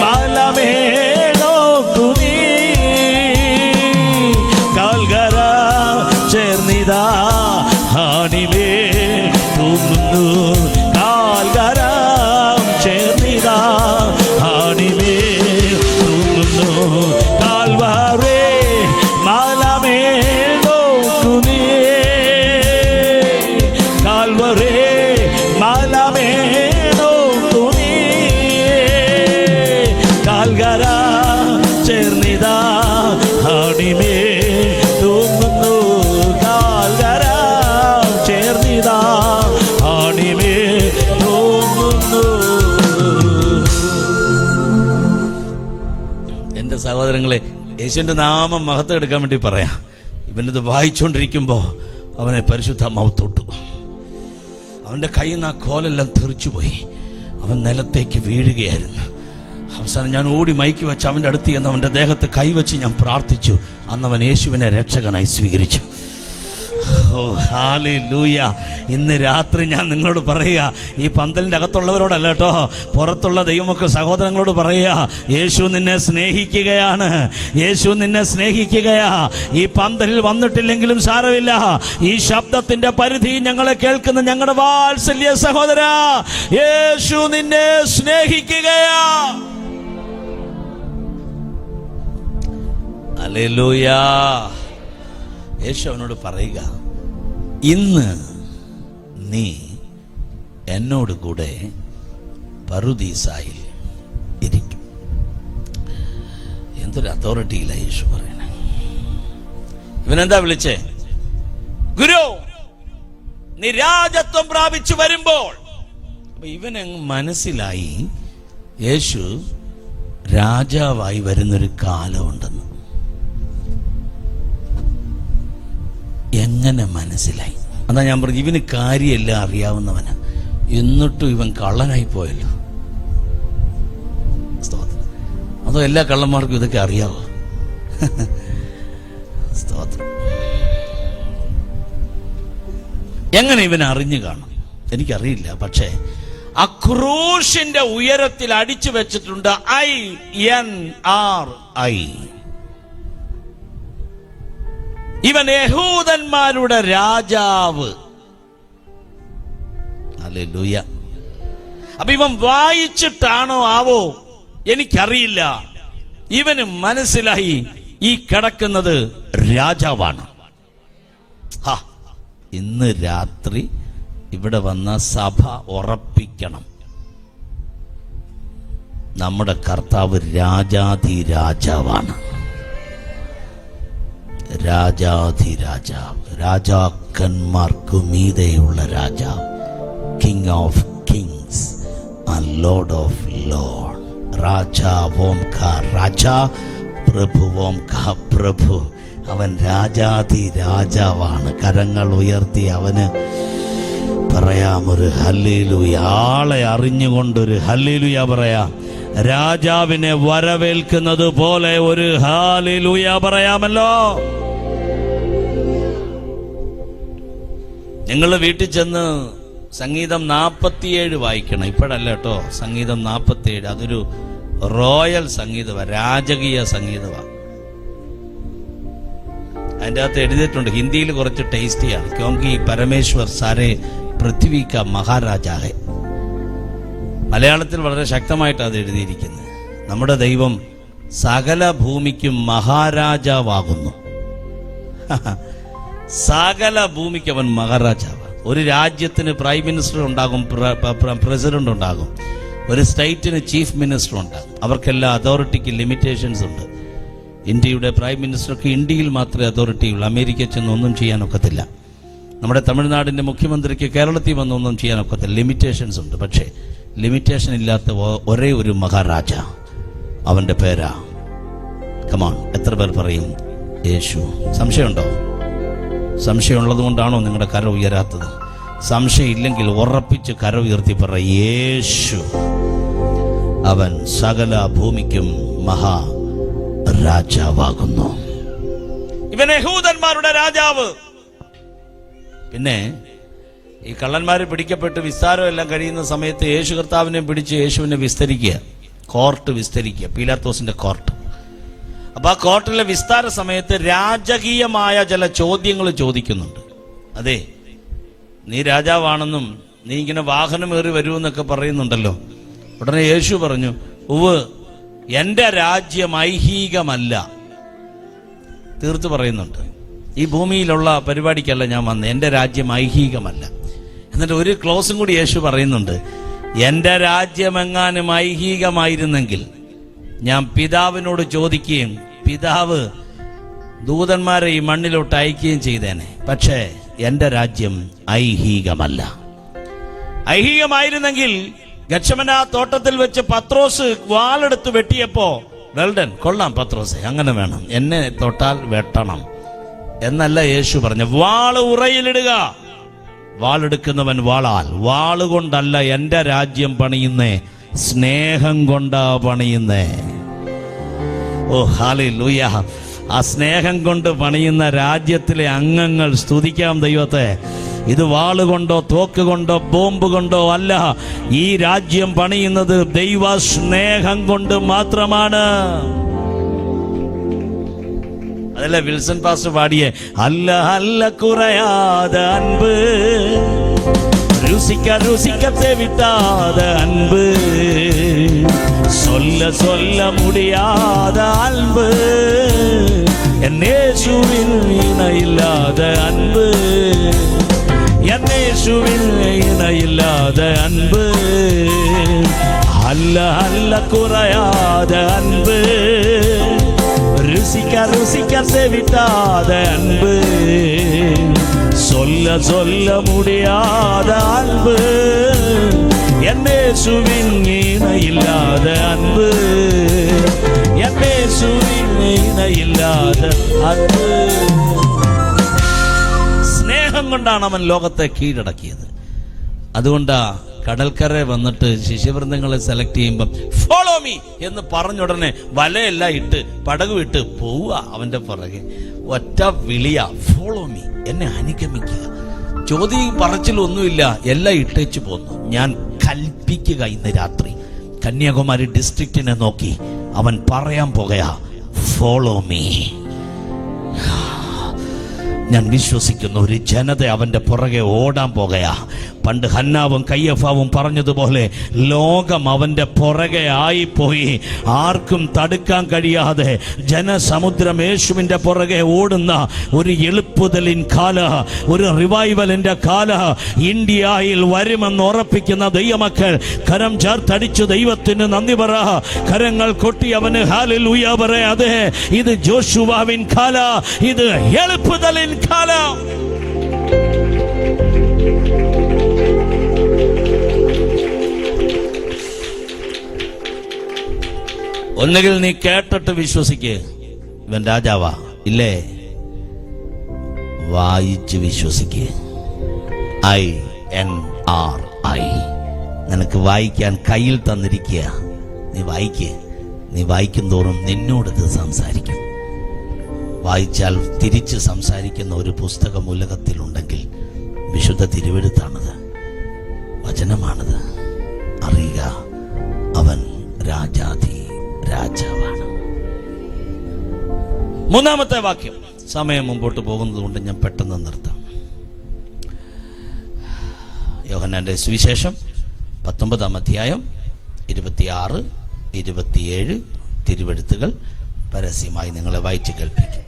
Speaker 1: മലമേൽ നോക്കു നീ, കാൽകര ചേർന്നിതാ ഹാണിമേൽ തൂങ്ങുന്നു, കാൽകര ചേർന്നിതാ ഹാണിമേൽ തൂങ്ങുന്നു, കാൽവറി മലമേൽ നോക്കു നീ, കാൽവറി മലമേൽ നോക്കു നീ, കാൽകര ചേർന്നിതാ ഹാണിമേൽ തൂങ്ങുന്നു, കാൽകര ചേർന്നിതാ ഹാണിമേൽ തൂങ്ങുന്നു. എൻ്റെ സഹോദരങ്ങളെ, യേശുവിൻ്റെ നാമം മഹത്വം എടുക്കാൻ വേണ്ടി പറയാം. ഇവനിത് വായിച്ചുകൊണ്ടിരിക്കുമ്പോൾ അവനെ പരിശുദ്ധാത്മാവ് തൊട്ടു. അവൻ്റെ കയ്യിൽ നിന്ന് ആ കോലെല്ലാം തെറിച്ചുപോയി. അവൻ നിലത്തേക്ക് വീഴുകയായിരുന്നു. അവസാനം ഞാൻ ഓടി മൈക്ക് വെച്ച് അവൻ്റെ അടുത്ത് ചെന്ന് അവൻ്റെ ദേഹത്ത് കൈവച്ച് ഞാൻ പ്രാർത്ഥിച്ചു. അന്നവൻ യേശുവിനെ രക്ഷകനായി സ്വീകരിച്ചു. ഓ ഹല്ലേലൂയ. ഇന്ന് രാത്രി ഞാൻ നിങ്ങളോട് പറയുക, ഈ പന്തലിൻ്റെ അകത്തുള്ളവരോടല്ല കേട്ടോ, പുറത്തുള്ള ദൈവമക്കൾ സഹോദരങ്ങളോട് പറയുക, യേശു നിന്നെ സ്നേഹിക്കുകയാണ്, യേശു നിന്നെ സ്നേഹിക്കുകയാ. ഈ പന്തലിൽ വന്നിട്ടില്ലെങ്കിലും സാരമില്ല, ഈ ശബ്ദത്തിന്റെ പരിധി ഞങ്ങളെ കേൾക്കുന്ന ഞങ്ങളുടെ വാത്സല്യ സഹോദര, യേശു നിന്നെ സ്നേഹിക്കുകയാ. ഹല്ലേലൂയ. യേശു അവനോട് പറയുക, ഇന്ന് നീ എന്നോട് കൂടെ പറുദീസായിൽ ഇരിക്കും. എന്തൊരു അതോറിറ്റിയില്ല യേശു പറയണേ. ഇവനെന്താ വിളിച്ചേ? ഗുരു, നീ രാജത്വം പ്രാപിച്ചു വരുമ്പോൾ. അപ്പൊ ഇവനങ്ങ് മനസ്സിലായി യേശു രാജാവായി വരുന്നൊരു കാലമുണ്ടെന്ന്. എങ്ങനെ മനസ്സിലായി? അതാ ഞാൻ പറഞ്ഞു, ഇവന് കാര്യമെല്ലാം അറിയാവുന്നവന്, എന്നിട്ടും ഇവൻ കള്ളനായി പോയല്ലോ. സ്തോത്രം. അതോ എല്ലാ കള്ളന്മാർക്കും ഇതൊക്കെ അറിയാവോ? സ്തോത്രം. എങ്ങനെ ഇവൻ അറിഞ്ഞു കാണും എനിക്കറിയില്ല. പക്ഷേ ആ ക്രൂശിന്റെ ഉയരത്തിൽ അടിച്ചു വെച്ചിട്ടുണ്ട് INRI. ഇവൻ യഹൂദന്മാരുടെ രാജാവ്. ഹല്ലേലൂയ. അപ്പൊ ഇവൻ വായിച്ചിട്ടാണോ ആവോ എനിക്കറിയില്ല, ഇവന് മനസ്സിലായി ഈ കിടക്കുന്നത് രാജാവാണ്. ഇന്ന് രാത്രി ഇവിടെ വന്ന സഭ ഉറപ്പിക്കണം, നമ്മുടെ കർത്താവ് രാജാധിരാജാവാണ്. രാജാധിരാജാവ്, രാജാക്കന്മാർക്കു മീതെയുള്ള രാജാവ്, king of kings and lord of lord. രാജാവോം കാ രാജാ, പ്രഭുവോം കാ പ്രഭു. അവൻ രാജാധിരാജാവാണ്. കരങ്ങൾ ഉയർത്തി അവന് പറയാമൊരു ഹല്ലേലൂയ. ആളെ അറിഞ്ഞുകൊണ്ടൊരു ഹല്ലേലൂയ പറയാം. രാജാവിനെ വരവേൽക്കുന്നത് പോലെ ഒരു ഹല്ലേലൂയ പറയാമല്ലോ. നിങ്ങൾ വീട്ടിൽ ചെന്ന് സംഗീതം 47 വായിക്കണം. ഇപ്പോഴല്ല കേട്ടോ, സംഗീതം 47 അതൊരു റോയൽ സംഗീതമാണ്, രാജകീയ സംഗീതമാണ്. അതിൻ്റെ അകത്ത് എഴുതിയിട്ടുണ്ട്, ഹിന്ദിയിൽ കുറച്ച് ടേസ്റ്റിയാണ്. ക്യോങ്കി പരമേശ്വർ സാരേ പൃഥ്വി കാ മഹാരാജാ ഹെ. മലയാളത്തിൽ വളരെ ശക്തമായിട്ട് അത് എഴുതിയിരിക്കുന്നത്. നമ്മുടെ ദൈവം സകല ഭൂമിക്കും മഹാരാജാവാകുന്നു. സകല ഭൂമിക്ക് അവൻ മഹാരാജാവ്. ഒരു രാജ്യത്തിന് പ്രൈം മിനിസ്റ്റർ ഉണ്ടാകും, പ്രസിഡന്റ് ഉണ്ടാകും. ഒരു സ്റ്റേറ്റിന് ചീഫ് മിനിസ്റ്റർ ഉണ്ടാകും. അവർക്കെല്ലാം അതോറിറ്റിക്ക് ലിമിറ്റേഷൻസ് ഉണ്ട്. ഇന്ത്യയുടെ പ്രൈം മിനിസ്റ്റർക്ക് ഇന്ത്യയിൽ മാത്രമേ അതോറിറ്റി ഉള്ളൂ. അമേരിക്കയിൽ ചെന്ന് ഒന്നും ചെയ്യാനൊക്കത്തില്ല. നമ്മുടെ തമിഴ്നാടിൻ്റെ മുഖ്യമന്ത്രിക്ക് കേരളത്തിൽ വന്നൊന്നും ചെയ്യാനൊക്കത്തില്ല. ലിമിറ്റേഷൻസ് ഉണ്ട്. പക്ഷേ ലിമിറ്റേഷൻ ഇല്ലാത്ത ഒരേ ഒരു മഹാരാജ, അവൻ്റെ പേരാ, കമാൺ, എത്ര പേർ പറയും? യേശു. സംശയമുണ്ടോ? സംശയമുള്ളത് കൊണ്ടാണോ നിങ്ങളുടെ കര ഉയരാത്തത്? സംശയം ഇല്ലെങ്കിൽ ഉറപ്പിച്ച് കര ഉയർത്തി പറ, യേശു, അവൻ സകല ഭൂമിക്കും മഹാരാജാവാകുന്നു. ഇവൻ യഹൂദന്മാരുടെ രാജാവ്. പിന്നെ ഈ കള്ളന്മാര് പിടിക്കപ്പെട്ട് വിസ്താരം എല്ലാം കഴിയുന്ന സമയത്ത് യേശു കർത്താവിനെ പിടിച്ച് യേശുവിനെ വിസ്തരിക്കുക, കോർട്ട് വിസ്തരിക്കുക, പീലാത്തോസിന്റെ കോർട്ട്. അപ്പൊ ആ കോർട്ടിലെ വിസ്താര സമയത്ത് രാജകീയമായ ചില ചോദ്യങ്ങൾ ചോദിക്കുന്നുണ്ട്. അതെ, നീ രാജാവാണെന്നും നീ ഇങ്ങനെ വാഹനമേറി വരുമെന്നൊക്കെ പറയുന്നുണ്ടല്ലോ. ഉടനെ യേശു പറഞ്ഞു, ഉവ്വ്, എന്റെ രാജ്യം ഐഹികമല്ല. തീർത്ത് പറയുന്നുണ്ട്, ഈ ഭൂമിയിലുള്ള പരിപാടിക്കല്ല ഞാൻ വന്നത്, എന്റെ രാജ്യം ഐഹികമല്ല. എന്നിട്ട് ഒരു ക്ലോസും കൂടി യേശു പറയുന്നുണ്ട്, എന്റെ രാജ്യമെങ്ങാനും ഐഹികമായിരുന്നെങ്കിൽ ഞാൻ പിതാവിനോട് ചോദിക്കുകയും പിതാവ് ദൂതന്മാരെ ഈ മണ്ണിലോട്ട് അയക്കുകയും ചെയ്തേനെ. പക്ഷേ എന്റെ രാജ്യം ഐഹികമല്ല. ഐഹികമായിരുന്നെങ്കിൽ ഗത്ശമന തോട്ടത്തിൽ വെച്ച് പത്രോസ് വാളെടുത്ത് വെട്ടിയപ്പോ, വെൽഡൻ, കൊള്ളാം പത്രോസെ, അങ്ങനെ വേണം, എന്നെ തൊട്ടാൽ വെട്ടണം എന്നല്ല യേശു പറഞ്ഞു. വാള് ഉറയിലിടുക, വാളെടുക്കുന്നവൻ വാളാൽ, വാളുകൊണ്ടല്ല എന്റെ രാജ്യം പണിയുന്നേ, സ്നേഹം കൊണ്ടാ പണിയുന്നേ. ഓ ഹല്ലേലൂയ. ആ സ്നേഹം കൊണ്ട് പണിയുന്ന രാജ്യത്തിലെ അംഗങ്ങൾ സ്തുതിക്കാം ദൈവത്തെ. ഇത് വാളുകൊണ്ടോ തോക്ക് കൊണ്ടോ ബോംബ് കൊണ്ടോ അല്ല. ഈ രാജ്യം പണിയുന്നത് ദൈവ സ്നേഹം കൊണ്ട് മാത്രമാണ്. അതല്ല വിൽസൺ പാസ്റ്റർ പാടിയേ, അല്ല അല്ല കുറയാத അൻപ്, ருசிக்க ருசிக்க தேவிட்டாத அன்பு, சொல்ல சொல்ல முடியாத அன்பு, என் இயேசுவின் இணையில்லாத அன்பு, என் இயேசுவின் இணையில்லாத அன்பு, அல்ல அல்ல குறையாத அன்பு, ருசிக்க ருசிக்க தேவிட்டாத அன்பு, சொல்ல சொல்ல முடியாத அன்பு, என் இயேசுவின் இணையில்லாத அன்பு, என் இயேசுவின் இணையில்லாத அன்பு. സ്നേഹം കൊണ്ടാണ് അവൻ ലോകത്തെ കീഴടക്കിയത്. അതുകൊണ്ടാ കടൽക്കര വന്നിട്ട് ശിഷ്യവൃന്ദങ്ങളെ സെലക്ട് ചെയ്യുമ്പം ഫോളോ മീ എന്ന് പറഞ്ഞുടനെ വലയെല്ലാം ഇട്ട് പടകു ഇട്ട് പോവുക അവന്റെ പുറകെ. ഒറ്റ വിളിയ, ഫോളോ മീ, എന്നെ അനുഗമിക്കുക. ചോദ്യം പറച്ചിലൊന്നുമില്ല, എല്ലാം ഇട്ടേച്ചു പോന്നു. ഞാൻ കൽപ്പിക്കുക, ഇന്ന് രാത്രി കന്യാകുമാരി ഡിസ്ട്രിക്റ്റിനെ നോക്കി അവൻ പറയാൻ പോകയാ, ഫോളോ മീ. ഞാൻ വിശ്വസിക്കുന്ന ഒരു ജനത അവന്റെ പുറകെ ഓടാൻ പോകയാ. പണ്ട് ഹന്നാവും കയ്യഫാവും പറഞ്ഞതുപോലെ ലോകം അവന്റെ പുറകെ ആയിപ്പോയി. ആർക്കും തടുക്കാൻ കഴിയാതെ ജനസമുദ്രം യേശുവിന്റെ പുറകെ ഓടുന്ന ഒരു എളുപ്പുതലിൻ കാല, ഒരു റിവൈവലിന്റെ കാല ഇന്ത്യയിൽ വരുമെന്ന് ഉറപ്പിക്കുന്ന ദൈവമക്കൾ കരം ചേർത്തടിച്ചു ദൈവത്തിന് നന്ദി പറ. കരങ്ങൾ കൊട്ടി അവന് ഹല്ലേലൂയ പറയാ. അതെ, ഇത് ജോഷുവാവിൻ കാല, ഇത് എളുപ്പുതലിൻ കാല. ഒന്നുകിൽ നീ കേട്ടിട്ട് വിശ്വസിക്ക്, ഇവൻ രാജാവാ. ഇല്ലേ, വായിച്ച് വിശ്വസിക്ക്. INRI. നിനക്ക് വായിക്കാൻ കയ്യിൽ തന്നിരിക്കുക, നീ വായിക്ക്. നീ വായിക്കും തോറും നിന്നോടത് സംസാരിക്കും. വായിച്ചാൽ തിരിച്ച് സംസാരിക്കുന്ന ഒരു പുസ്തകം ഉലകത്തിലുണ്ടെങ്കിൽ വിശുദ്ധ തിരുവെഴുത്താണത്, വചനമാണത്. അറിയുക, അവൻ രാജാധി രാജാവാണ്. മൂന്നാമത്തെ വാക്യം. സമയം മുമ്പോട്ട് പോകുന്നത് കൊണ്ട് ഞാൻ പെട്ടെന്ന് നിർത്താം. യോഹന്നാന്റെ സുവിശേഷം 19-ാം അധ്യായം 26, 27 തിരുവെഴുത്തുകൾ പരസ്യമായി നിങ്ങളെ വായിച്ച് കേൾപ്പിക്കും.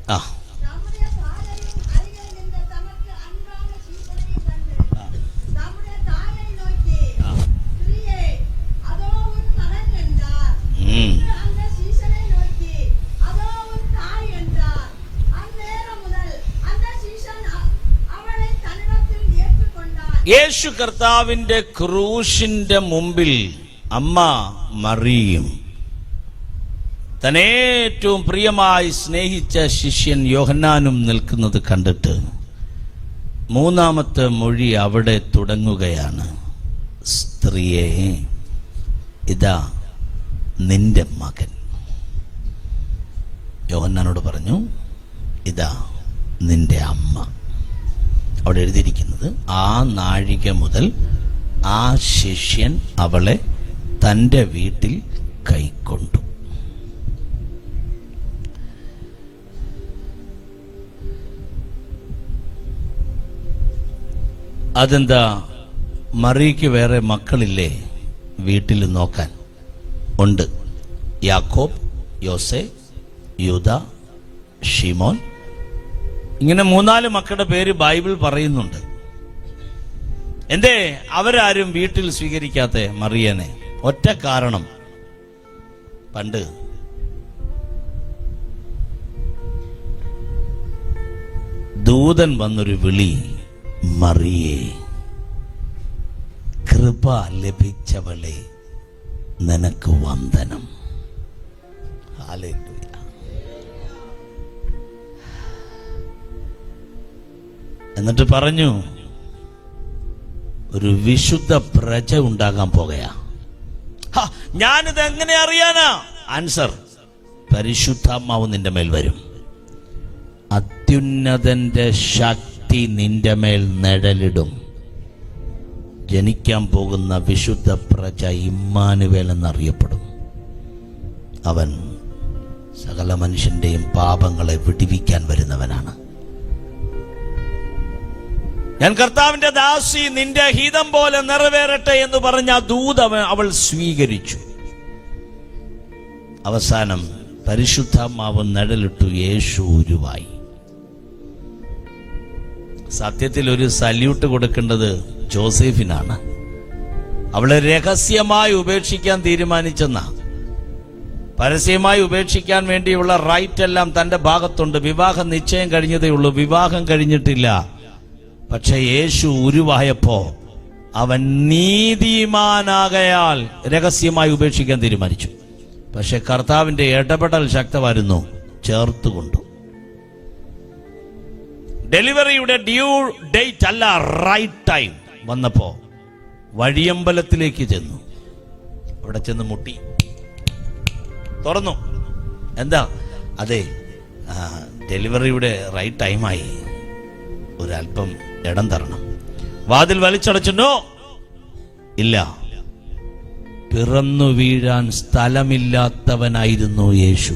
Speaker 1: യേശു കർത്താവിന്റെ ക്രൂശിന്റെ മുമ്പിൽ അമ്മ മറിയും തന്നേറ്റവും പ്രിയമായി സ്നേഹിച്ച ശിഷ്യൻ യോഹന്നാനും നിൽക്കുന്നത് കണ്ടിട്ട് മൂന്നാമത്തെ മൊഴി അവിടെ തുടങ്ങുകയാണ്. സ്ത്രീയെ, ഇതാ നിന്റെ മകൻ. യോഹന്നാനോട് പറഞ്ഞു, ഇതാ നിന്റെ അമ്മ. അവിടെ എഴുതിയിരിക്കുന്നത് ആ നാഴിക മുതൽ ആ ശിഷ്യൻ അവളെ തൻ്റെ വീട്ടിൽ കൈക്കൊണ്ടു. അതെന്താ, മറിയയ്ക്ക് വേറെ മക്കളില്ലേ വീട്ടിൽ നോക്കാൻ? ഉണ്ട്. യാക്കോബ്, യോസെ, യൂദ, ഷിമോൻ, ഇങ്ങനെ 3-4 മക്കളുടെ പേര് ബൈബിൾ പറയുന്നുണ്ട്. എന്തേ അവരാരും വീട്ടിൽ സ്വീകരിക്കാത്ത മറിയനെ? ഒറ്റ കാരണം, പണ്ട് ദൂതൻ വന്നൊരു വിളി, മറിയേ, കൃപ ലഭിച്ചവളെ, നിനക്ക് വന്ദനം. ഹല്ലേലൂയ. എന്നിട്ട് പറഞ്ഞു, ഒരു വിശുദ്ധ പ്രജ ഉണ്ടാകാൻ പോകുകയാ. ഞാനിത് എങ്ങനെ അറിയാനാ? ആൻസർ, പരിശുദ്ധാത്മാവ് നിന്റെ മേൽ വരും. അത്യുന്നതന്റെ ശക്തി നിന്റെ മേൽ നിഴലിടും. ജനിക്കാൻ പോകുന്ന വിശുദ്ധ പ്രജ ഇമ്മാനുവേൽ എന്നറിയപ്പെടും. അവൻ സകല മനുഷ്യന്റെയും പാപങ്ങളെ വിടുവിക്കാൻ വരുന്നവനാണ്. ഞാൻ കർത്താവിന്റെ ദാസി, നിന്റെ ഹിതം പോലെ നിറവേറട്ടെ എന്ന് പറഞ്ഞ ദൂത അവൾ സ്വീകരിച്ചു. അവസാനം പരിശുദ്ധാത്മാവ് നിഴലിട്ടു, യേശു ഉരുവായി. സത്യത്തിൽ ഒരു സല്യൂട്ട് കൊടുക്കേണ്ടത് ജോസഫിനാണ്. അവളെ രഹസ്യമായി ഉപേക്ഷിക്കാൻ തീരുമാനിച്ചെന്ന, പരസ്യമായി ഉപേക്ഷിക്കാൻ വേണ്ടിയുള്ള റൈറ്റ് എല്ലാം തന്റെ ഭാഗത്തുണ്ട്. വിവാഹം നിശ്ചയം കഴിഞ്ഞതേ ഉള്ളൂ, വിവാഹം കഴിഞ്ഞിട്ടില്ല. പക്ഷെ യേശു ഉരുവായപ്പോ അവൻ നീതിമാനാകയാൽ രഹസ്യമായി ഉപേക്ഷിക്കാൻ തീരുമാനിച്ചു. പക്ഷെ കർത്താവിന്റെ ഇടപെടൽ ശക്തമായിരുന്നു, ചേർത്തുകൊണ്ടു. ഡെലിവറിയുടെ ഡ്യൂ ഡേറ്റ് അല്ല, റൈറ്റ് ടൈം വന്നപ്പോ വഴിയമ്പലത്തിലേക്ക് ചെന്നു. അവിടെ ചെന്ന് മുട്ടി, തുറന്നു. എന്താ? അതെ, ഡെലിവറിയുടെ റൈറ്റ് ടൈമായി, ഒരല്പം ഇടം തരണം. വാതിൽ വലിച്ചടച്ചോ? ഇല്ല. പിറന്നു വീഴാൻ സ്ഥലമില്ലാത്തവനായിരുന്നു യേശു.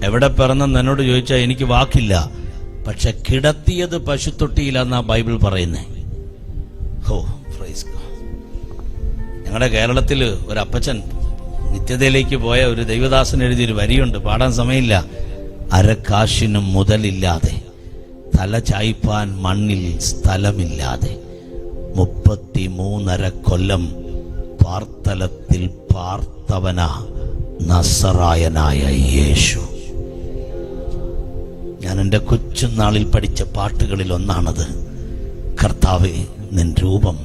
Speaker 1: എവിടെ പിറന്നെന്ന് എന്നോട് ചോദിച്ചാൽ എനിക്ക് വാക്കില്ല. പക്ഷെ കിടത്തിയത് പശുത്തൊട്ടിയിലെന്നാ ബൈബിൾ പറയുന്നേ. ഹോ, പ്രൈസ് ഗോഡ്. ഞങ്ങളുടെ കേരളത്തിൽ ഒരു അപ്പച്ചൻ നിത്യതയിലേക്ക് പോയ ഒരു ദൈവദാസൻ എഴുതിയൊരു വരിയുണ്ട്, പാടാൻ സമയമില്ല. അരക്കാശിനും മുതലില്ലാതെ, തല ചായ്പാൻ മണ്ണിൽ സ്ഥലമില്ലാതെ, 33.5 കൊല്ലം പാർത്തലത്തിൽ പാർത്തവന നസറായനായ യേശു. ഞാൻ എൻ്റെ കൊച്ചുനാളിൽ പഠിച്ച പാട്ടുകളിൽ ഒന്നാണത്. കർത്താവേ, നിൻ രൂപം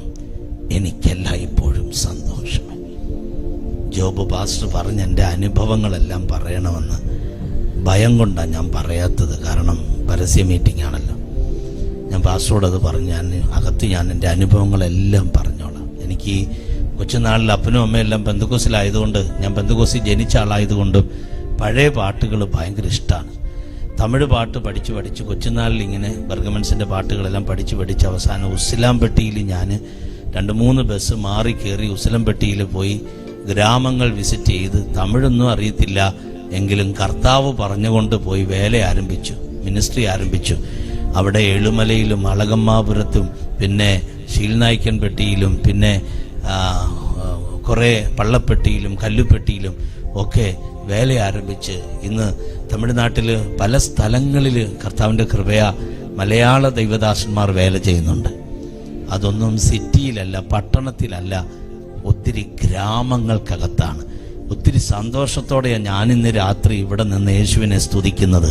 Speaker 1: എനിക്കെല്ലായ്പ്പോഴും സന്തോഷം. ജോബ് പാസ്റ്റർ പറഞ്ഞ എൻ്റെ അനുഭവങ്ങളെല്ലാം പറയണമെന്ന് ഭയം കൊണ്ടാണ് ഞാൻ പറയാത്തത്. കാരണം പരസ്യ മീറ്റിംഗ് ആണല്ലോ. ഞാൻ പാസ്റ്ററോട് അത് പറഞ്ഞു, ഞാൻ എൻ്റെ അനുഭവങ്ങളെല്ലാം പറഞ്ഞോളാം. എനിക്ക് കൊച്ചുനാളിൽ അപ്പനും അമ്മയും എല്ലാം പെന്തക്കോസിലായതുകൊണ്ട്, ഞാൻ പെന്തക്കോസിൽ ജനിച്ച ആളായതുകൊണ്ടും പഴയ പാട്ടുകൾ ഭയങ്കര ഇഷ്ടമാണ്. തമിഴ് പാട്ട് പഠിച്ച് കൊച്ചുനാളിൽ ഇങ്ങനെ ബർഗമൻസിൻ്റെ പാട്ടുകളെല്ലാം പഠിച്ച് അവസാനം ഉസിലാംപെട്ടിയിൽ ഞാൻ 2-3 ബസ് മാറി കയറി ഉസിലംപെട്ടിയിൽ പോയി ഗ്രാമങ്ങൾ വിസിറ്റ് ചെയ്ത്, തമിഴൊന്നും അറിയത്തില്ല എങ്കിലും കർത്താവ് പറഞ്ഞുകൊണ്ട് പോയി വേല ആരംഭിച്ചു, മിനിസ്ട്രി ആരംഭിച്ചു. അവിടെ എഴുമലയിലും അളകമ്മാപുരത്തും പിന്നെ ശീൽനായ്ക്കൻപെട്ടിയിലും പിന്നെ കുറേ പള്ളപ്പെട്ടിയിലും കല്ലുപ്പെട്ടിയിലും ഒക്കെ വേല ആരംഭിച്ച് ഇന്ന് തമിഴ്നാട്ടിൽ പല സ്ഥലങ്ങളിൽ കർത്താവിൻ്റെ കൃപയാ മലയാള ദൈവദാസന്മാർ വേല ചെയ്യുന്നുണ്ട്. അതൊന്നും സിറ്റിയിലല്ല, പട്ടണത്തിലല്ല, ഒത്തിരി ഗ്രാമങ്ങൾക്കകത്താണ്. ഒത്തിരി സന്തോഷത്തോടെയാണ് ഞാനിന്ന് രാത്രി ഇവിടെ നിന്ന് യേശുവിനെ സ്തുതിക്കുന്നത്.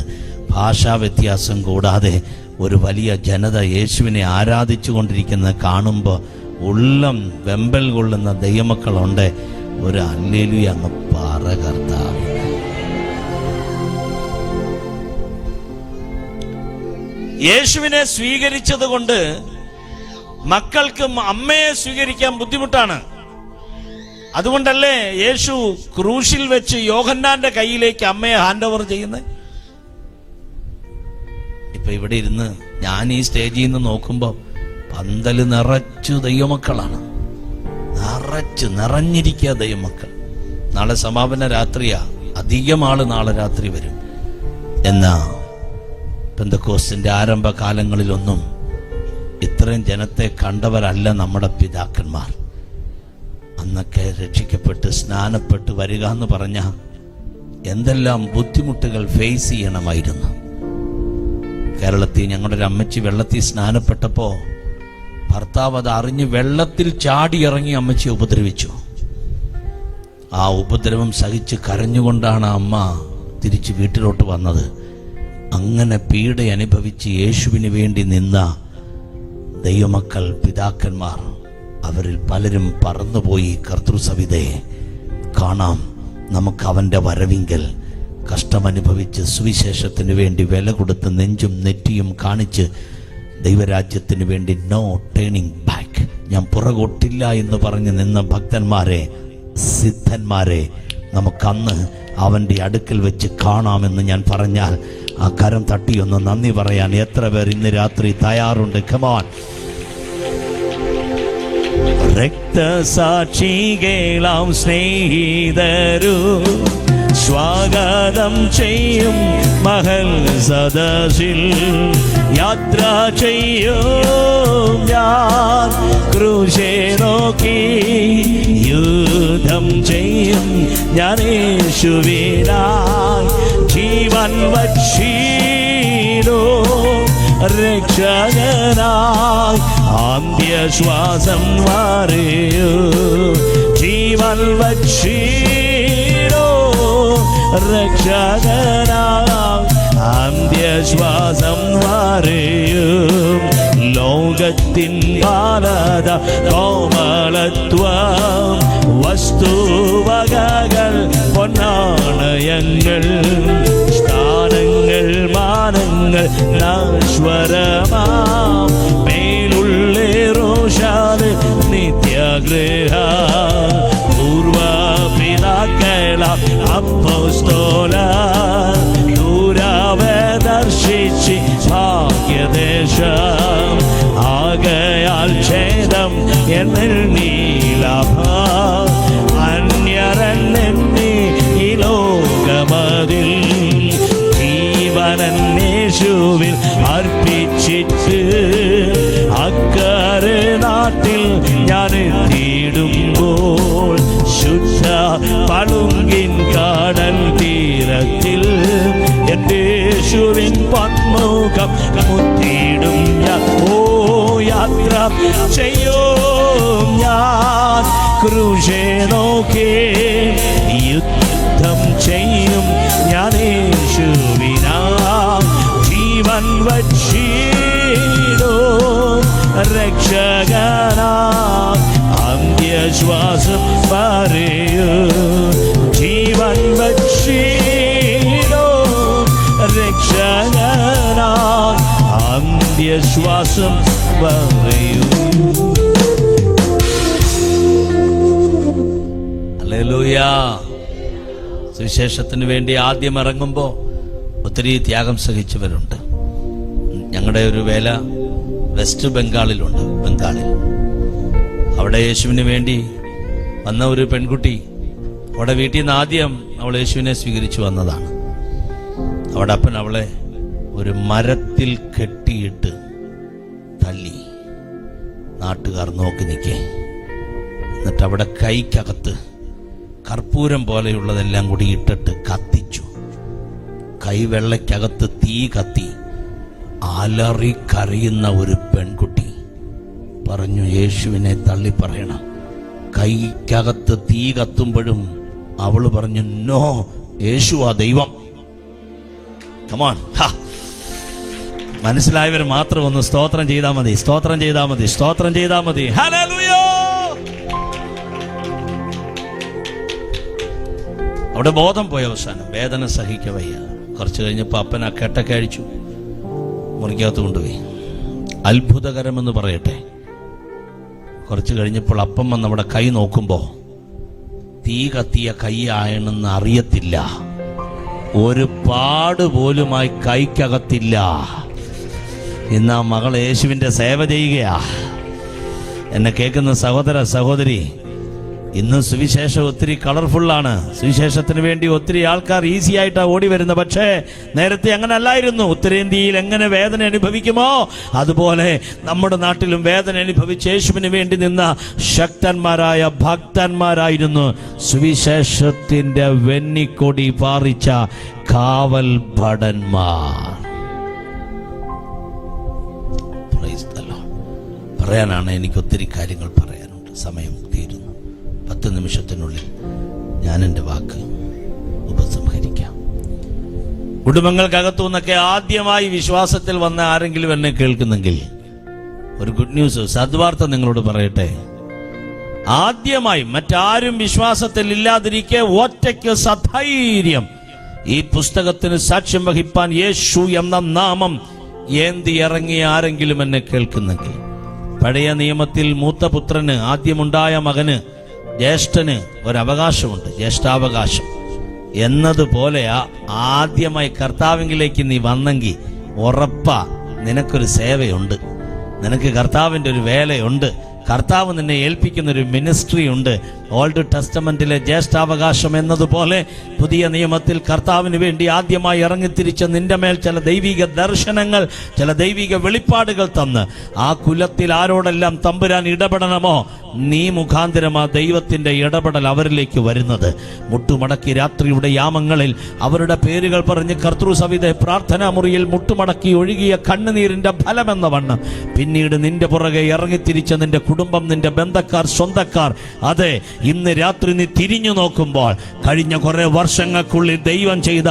Speaker 1: ഭാഷാ വ്യത്യാസം കൂടാതെ ഒരു വലിയ ജനത യേശുവിനെ ആരാധിച്ചു കൊണ്ടിരിക്കുന്നത് കാണുമ്പോൾ ഉള്ളം വെമ്പൽ കൊള്ളുന്ന ദൈവമക്കളുണ്ട്. ഒരു ഹല്ലേലൂയ അങ്ങ് പറ കർത്താവേ. യേശുവിനെ സ്വീകരിച്ചത് കൊണ്ട് മക്കൾക്ക് അമ്മയെ സ്വീകരിക്കാൻ ബുദ്ധിമുട്ടാണ്. അതുകൊണ്ടല്ലേ യേശു ക്രൂശിൽ വെച്ച് യോഹന്നാന്റെ കയ്യിലേക്ക് അമ്മയെ ഹാൻഡ് ഓവർ ചെയ്യുന്നത്. ഇപ്പൊ ഇവിടെ ഇരുന്ന് ഞാൻ ഈ സ്റ്റേജിൽ നിന്ന് നോക്കുമ്പോ പന്തല് നിറച്ചു ദൈവമക്കളാണ്, നിറഞ്ഞിരിക്കുക ദൈവമക്കൾ. നാളെ സമാപന രാത്രിയാ, അധികം ആള് നാളെ രാത്രി വരും. എന്നാ പെന്തക്കോസ്തിന്റെ ആരംഭകാലങ്ങളിലൊന്നും ഇത്രയും ജനത്തെ കണ്ടവരല്ല നമ്മുടെ പിതാക്കന്മാർ. അന്നൊക്കെ രക്ഷിക്കപ്പെട്ട് സ്നാനപ്പെട്ട് വരിക എന്ന് പറഞ്ഞ എന്തെല്ലാം ബുദ്ധിമുട്ടുകൾ ഫേസ് ചെയ്യണമായിരുന്നു. കേരളത്തിൽ ഞങ്ങളുടെ ഒരു അമ്മച്ചി വെള്ളത്തിൽ സ്നാനപ്പെട്ടപ്പോ ഭർത്താവ് അത് അറിഞ്ഞ് വെള്ളത്തിൽ ചാടിയിറങ്ങി അമ്മച്ചിയെ ഉപദ്രവിച്ചു. ആ ഉപദ്രവം സഹിച്ച് കരഞ്ഞുകൊണ്ടാണ് അമ്മ തിരിച്ച് വീട്ടിലോട്ട് വന്നത്. അങ്ങനെ പീഡ അനുഭവിച്ച് യേശുവിന് വേണ്ടി നിന്ന ദൈവമക്കൾ പിതാക്കന്മാർ, അവരിൽ പലരും പറന്നുപോയി. കർത്തൃസവിതയെ കാണാം. നമുക്ക് അവന്റെ വരവിങ്കൽ കഷ്ടമനുഭവിച്ച് സുവിശേഷത്തിന് വേണ്ടി വില കൊടുത്ത് നെഞ്ചും നെറ്റിയും കാണിച്ച് ദൈവരാജ്യത്തിന് വേണ്ടി നോ ടേണിംഗ് ബാക്ക്, ഞാൻ പുറകോട്ടില്ല എന്ന് പറഞ്ഞ് നിന്ന ഭക്തന്മാരെ, സിദ്ധന്മാരെ നമുക്കന്ന് അവന്റെ അടുക്കൽ വെച്ച് കാണാമെന്ന് ഞാൻ പറഞ്ഞാൽ ആ കരം തട്ടിയൊന്ന് നന്ദി പറയാൻ എത്ര പേർ ഇന്ന് രാത്രി തയ്യാറുണ്ട്? കമോൺ. രക്തസാക്ഷികളാം സ്നേഹിതരു സ്വാഗതം ചെയ്യും മഹൽ സദസ്സിൽ യാത്ര ചെയ്യും ഞാൻ. ക്രൂശേ നോക്കി യുദ്ധം ചെയ്യും ഞാൻ യേശുവിനായി. ജീവൻ വച്ചിടോ രക്ഷകനായി അന്ത്യശ്വാസം വരെയോ. ജീവൻ വച്ചിടോ രക്ഷകനായി അന്ത്യശ്വാസം വരെയും. ലോകത്തിൻ ബാലത കോമളത്വം വസ്തുവകകൾ പൊന്നാണയങ്ങൾ സ്ഥാനങ്ങൾ മാനങ്ങൾ നശ്വരമാം മേലുള്ളേറോഷാല് നിത്യഗൃഹ പൂർവപിതാക്കള അപ്പോസ്തല ദൂരാവ ദർശിച്ച് ഭാഗ്യദേശം ആകയാൽ ഛേദം എന്നിൽ നീലാഭ അന്യരന്നെന്നെ ഈ ലോകമതിൽ ജീവനേശുവിൽ അർപ്പിച്ചിട്ട് അക്കരെ നാട്ടിൽ ഞാൻ എത്തിയിടുമ്പോൾ ശുദ്ധ പളുങ്കിൻ കാടൽ തീരത്തിൽ എന്റെ യേശുവിൻ പന്മുഖം മുത്തിയിടും ഞാൻ. ഓ യാത്ര ചെയ്യും ഞാൻ ക്രൂശേ നോക്കി യുദ്ധം ചെയ്യും ഞാൻ യേശുവിനാം. ജീവൻ വച്ചിടോ രക്ഷകനാം അന്ത്യശ്വാസം വരെയോ. ജീവൻ വച്ചിടോ രക്ഷകനാം അന്ത്യശ്വാസം വരെയോ. ഹല്ലേലൂയ. സുവിശേഷത്തിന് വേണ്ടി ആദ്യം ഇറങ്ങുമ്പോ ഒത്തിരി ത്യാഗം സഹിച്ചവരുണ്ട്. ഞങ്ങളുടെ ഒരു വേല വെസ്റ്റ് ബംഗാളിലുണ്ട്. അവിടെ യേശുവിന് വേണ്ടി വന്ന ഒരു പെൺകുട്ടി അവിടെ വീട്ടിൽ നിന്ന് ആദ്യം അവൾ യേശുവിനെ സ്വീകരിച്ചു വന്നതാണ്. അവിടെ അപ്പൻ അവളെ ഒരു മരത്തിൽ കെട്ടിയിട്ട് തല്ലി. നാട്ടുകാർ നോക്കി നിൽക്കേ. എന്നിട്ട് അവിടെ കൈക്കകത്ത് കർപ്പൂരം പോലെയുള്ളതെല്ലാം കൂടി ഇട്ടിട്ട് കത്തിച്ചു. കൈവെള്ളയ്ക്കകത്ത് തീ കത്തി. അലറി കരയുന്ന ഒരു പെൺകുട്ടി പറഞ്ഞു, യേശുവിനെ തള്ളി പറയണം. കൈക്കകത്ത് തീ കത്തുമ്പോഴും അവള് പറഞ്ഞു, നോ, യേശുവാ ദൈവം. കമോൺ. മനസ്സിലായവർ മാത്രം ഒന്ന് സ്തോത്രം ചെയ്താൽ മതി, സ്തോത്രം ചെയ്താൽ മതി, സ്തോത്രം ചെയ്താൽ മതി. ഹല്ലേലൂയ. അവിടെ ബോധം പോയ അവസാനം വേദന സഹിക്കവയ്യ. കുറച്ച് കഴിഞ്ഞപ്പോൾ അപ്പൻ ആ കെട്ടൊക്കെ അഴിച്ചു മുറിക്കകത്ത് കൊണ്ടുപോയി. അത്ഭുതകരമെന്ന് പറയട്ടെ, കുറച്ച് കഴിഞ്ഞപ്പോൾ അപ്പം വന്ന് അവിടെ കൈ നോക്കുമ്പോൾ തീ കത്തിയ കൈ ആയെന്ന് അറിയത്തില്ല. ഒരു പാട് പോലുമായി കൈക്കകത്തില്ല. ഇന്ന് ആ മകൾ യേശുവിൻ്റെ സേവ ചെയ്യുകയാ. എന്നെ കേൾക്കുന്ന സഹോദര സഹോദരി, ഇന്ന് സുവിശേഷം ഒത്തിരി കളർഫുള്ളാണ്. സുവിശേഷത്തിന് വേണ്ടി ഒത്തിരി ആൾക്കാർ ഈസി ആയിട്ടാണ് ഓടി വരുന്നത്. പക്ഷേ നേരത്തെ അങ്ങനെ അല്ലായിരുന്നു. ഉത്തരേന്ത്യയിൽ എങ്ങനെ വേദന അനുഭവിക്കുമോ അതുപോലെ നമ്മുടെ നാട്ടിലും വേദന അനുഭവിച്ച് യേശുവിന് വേണ്ടി നിന്ന ശക്തന്മാരായ ഭക്തന്മാരായിരുന്നു സുവിശേഷത്തിന്റെ വെന്നിക്കൊടി പാറിച്ച കാവൽ ഭടന്മാർ. പറയാനാണ് എനിക്ക് ഒത്തിരി കാര്യങ്ങൾ പറയാനുണ്ട്. സമയം തീരുന്നു. 10 നിമിഷത്തിനുള്ളിൽ ഞാൻ എൻ്റെ വാക്ക് ഉപസംഹരിക്കാം. കുടുംബങ്ങൾക്കകത്തു നിന്നൊക്കെ ആദ്യമായി വിശ്വാസത്തിൽ വന്ന ആരെങ്കിലും എന്നെ കേൾക്കുന്നെങ്കിൽ ഒരു ഗുഡ് ന്യൂസ്, സദ്വാർത്ത നിങ്ങളോട് പറയട്ടെ. ആദ്യമായി മറ്റാരും വിശ്വാസത്തിൽ ഇല്ലാതിരിക്കെ ഒറ്റയ്ക്ക് സധൈര്യം ഈ പുസ്തകത്തിന് സാക്ഷ്യം വഹിപ്പാൻ യേശു എന്ന നാമം ഏന്തി ഇറങ്ങിയ ആരെങ്കിലും എന്നെ കേൾക്കുന്നെങ്കിൽ, പഴയ നിയമത്തിൽ മൂത്തപുത്രന്, ആദ്യമുണ്ടായ മകന്, ജ്യേഷ്ഠന് ഒരവകാശമുണ്ട്, ജ്യേഷ്ഠാവകാശം എന്നതുപോലെയാ ആദ്യമായി കർത്താവിലേക്ക് നീ വന്നെങ്കിൽ ഉറപ്പാ നിനക്കൊരു സേവയുണ്ട്, നിനക്ക് കർത്താവിൻ്റെ ഒരു വേലയുണ്ട്, കർത്താവ് നിന്നെ ഏൽപ്പിക്കുന്ന ഒരു മിനിസ്ട്രി ഉണ്ട്. ഓൾഡ് ടെസ്റ്റമെന്റിലെ ജ്യേഷ്ഠാവകാശം എന്നതുപോലെ പുതിയ നിയമത്തിൽ കർത്താവിന് വേണ്ടി ആദ്യമായി ഇറങ്ങിത്തിരിച്ച നിന്റെ മേൽ ചില ദൈവിക ദർശനങ്ങൾ, ചില ദൈവിക വെളിപ്പാടുകൾ തന്ന് ആ കുലത്തിൽ ആരോടെല്ലാം തമ്പുരാൻ ഇടപെടണമോ നീ മുഖാന്തരം ആ ദൈവത്തിന്റെ ഇടപെടൽ അവരിലേക്ക് വരുന്നത്. മുട്ടുമടക്കി രാത്രിയുടെ യാമങ്ങളിൽ അവരുടെ പേരുകൾ പറഞ്ഞ് കർത്തൃസവിധ പ്രാർത്ഥനാ മുറിയിൽ മുട്ടുമടക്കി ഒഴുകിയ കണ്ണുനീരിന്റെ ഫലമെന്ന വണ്ണം പിന്നീട് നിന്റെ പുറകെ ഇറങ്ങിത്തിരിച്ച നിന്റെ കുടുംബം, നിന്റെ ബന്ധക്കാർ, സ്വന്തക്കാർ, അതെ ഇന്ന് രാത്രി നീ തിരിഞ്ഞു നോക്കുമ്പോൾ കഴിഞ്ഞ കുറെ വർഷങ്ങൾക്കുള്ളിൽ ദൈവം ചെയ്ത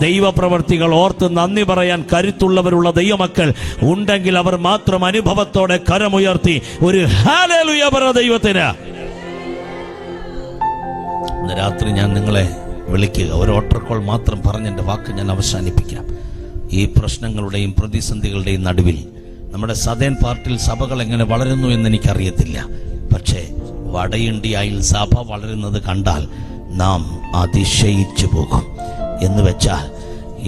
Speaker 1: ദൈവപ്രവർത്തികൾ ഓർത്ത് നന്ദി പറയാൻ കരുത്തുള്ളവരുള്ള ദൈവമക്കൾ ഉണ്ടെങ്കിൽ അവർ മാത്രം അനുഭവത്തോടെ കരമുയർത്തി ഒരു ഹല്ലേലൂയ പറ ദൈവത്തിന്. ഇന്ന് രാത്രി ഞാൻ നിങ്ങളെ വിളിക്കുക. ഒരു ഓട്ടർകോൾ മാത്രം പറഞ്ഞ് എൻ്റെ വാക്ക് ഞാൻ അവസാനിപ്പിക്കാം. ഈ പ്രശ്നങ്ങളുടെയും പ്രതിസന്ധികളുടെയും നടുവിൽ നമ്മുടെ സദേൺ പാർട്ടിൽ സഭകൾ എങ്ങനെ വളരുന്നു എന്ന് എനിക്കറിയത്തില്ല. പക്ഷേ വട ഇന്ത്യയിൽ സഭ വളരുന്നത് കണ്ടാൽ നാം അതിശയിച്ചു പോകും. എന്ന് വെച്ചാൽ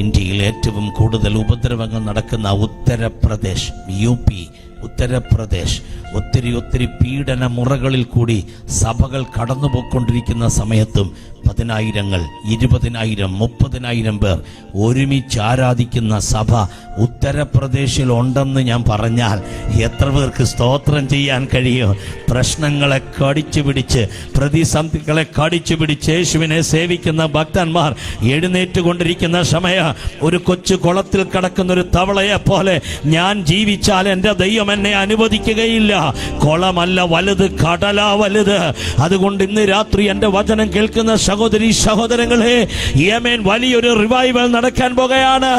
Speaker 1: ഇന്ത്യയിൽ ഏറ്റവും കൂടുതൽ ഉപദ്രവങ്ങൾ നടക്കുന്ന ഉത്തർപ്രദേശ്, UP, ഉത്തർപ്രദേശ് ഒത്തിരി പീഡന മുറകളിൽ കൂടി സഭകൾ കടന്നുപോയിക്കൊണ്ടിരിക്കുന്ന സമയത്തും 10,000, 20,000, 30,000 പേർ ഒരുമിച്ച് ആരാധിക്കുന്ന സഭ ഉത്തർപ്രദേശിൽ ഉണ്ടെന്ന് ഞാൻ പറഞ്ഞാൽ എത്ര പേർക്ക് സ്തോത്രം ചെയ്യാൻ കഴിയും? പ്രശ്നങ്ങളെ കടിച്ചു പിടിച്ച്, പ്രതിസന്ധികളെ കടിച്ചു പിടിച്ച് യേശുവിനെ സേവിക്കുന്ന ഭക്തന്മാർ എഴുന്നേറ്റുകൊണ്ടിരിക്കുന്ന സമയം ഒരു കൊച്ചു കുളത്തിൽ കിടക്കുന്ന ഒരു തവളയെ പോലെ ഞാൻ ജീവിച്ചാൽ എൻ്റെ ദൈവം എന്നെ അനുവദിക്കുകയില്ല. കുളമല്ല വലുത്, കടലാ വലുത്. അതുകൊണ്ട് ഇന്ന് രാത്രി എൻ്റെ വചനം കേൾക്കുന്ന സഹോദരി സഹോദരങ്ങളെ, യമേൻ വലിയൊരു റിവൈവൽ നടക്കാൻ പോകുകയാണ്.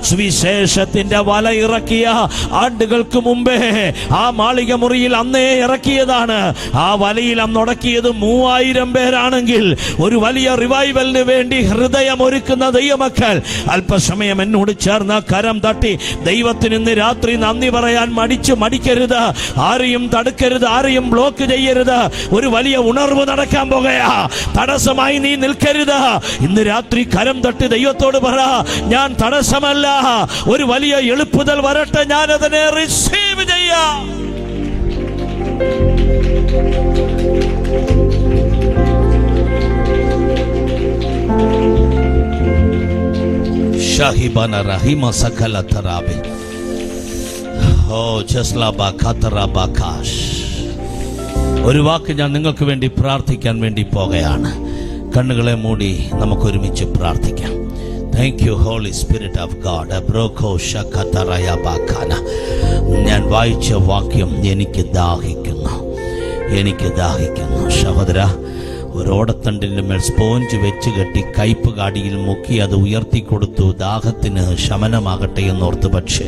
Speaker 1: സുവിശേഷത്തിന്റെ വല ഇറക്കിയ ആണ്ടുകൾക്ക് മുമ്പേ ആ മാളിക മുറിയിൽ അന്നേ ഇറക്കിയതാണ്. ആ വലയിൽ അന്നുടക്കിയത് 3000 പേരാണെങ്കിൽ ഒരു വലിയ റിവൈവലിന് വേണ്ടി ഹൃദയം ഒരുക്കുന്ന ദൈവമക്കൾ അല്പസമയം എന്നോട് ചേർന്ന് കരം തട്ടി ദൈവത്തിന് ഇന്ന് രാത്രി നന്ദി പറയാൻ മടിക്കരുത്. ആരെയും തടുക്കരുത്, ആരെയും ബ്ലോക്ക് ചെയ്യരുത്. ഒരു വലിയ ഉണർവ് നടക്കാൻ പോകുകയാ. തടസ്സമായി നീ നിൽക്കരുത്. ഇന്ന് രാത്രി കരം തട്ടി ദൈവത്തോട് പറ, ഞാൻ തടസ്സമല്ല, ഒരു വലിയ എളുപ്പുതൽ വരട്ടെ, ഞാൻ അതിനെ റിസീവ് ചെയ്യാം. ഷാഹിബാന റഹിമ സകല തറാബി ഒരു വാക്ക് ഞാൻ നിങ്ങൾക്ക് വേണ്ടി പ്രാർത്ഥിക്കാൻ വേണ്ടി പോകുകയാണ്. കണ്ണുകളെ മൂടി നമുക്കൊരുമിച്ച് പ്രാർത്ഥിക്കാം. Thank you holy spirit of God. ഞാൻ വായിച്ച വാക്യം എനിക്ക് ദാഹിക്കുന്നു. സഹോദര, ഒരോടത്തണ്ടിൻ്റെ മേൽ സ്പോഞ്ച് വെച്ച് കെട്ടി കയ്പ് കാടിയിൽ മുക്കി അത് ഉയർത്തിക്കൊടുത്തു, ദാഹത്തിന് ശമനമാകട്ടെ എന്നോർത്ത്. പക്ഷേ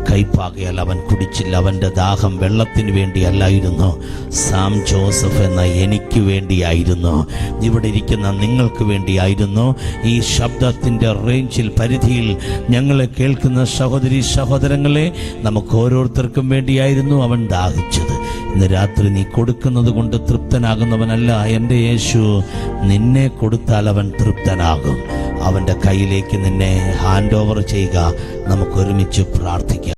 Speaker 1: കയ്പാകയാൽ അവൻ കുടിച്ചില്ല. അവൻ്റെ ദാഹം വെള്ളത്തിന് വേണ്ടിയല്ലായിരുന്നു, സാം ജോസഫ് എന്ന എനിക്ക് വേണ്ടിയായിരുന്നു, ഇവിടെ ഇരിക്കുന്ന നിങ്ങൾക്ക് വേണ്ടിയായിരുന്നു. ഈ ശബ്ദത്തിൻ്റെ റേഞ്ചിൽ, പരിധിയിൽ ഞങ്ങളെ കേൾക്കുന്ന സഹോദരി സഹോദരങ്ങളെ, നമുക്ക് ഓരോരുത്തർക്കും വേണ്ടിയായിരുന്നു അവൻ ദാഹിച്ചത്. ഇന്ന് രാത്രി നീ കൊടുക്കുന്നത് കൊണ്ട് തൃപ്തനാകുന്നവനല്ല എൻ്റെ യേശു. നിന്നെ കൊടുത്താൽ അവൻ തൃപ്തനാകും. അവൻ്റെ കയ്യിലേക്ക് നിന്നെ ഹാൻഡ് ഓവർ ചെയ്യുക. നമുക്കൊരുമിച്ച് പ്രാർത്ഥിക്കാം.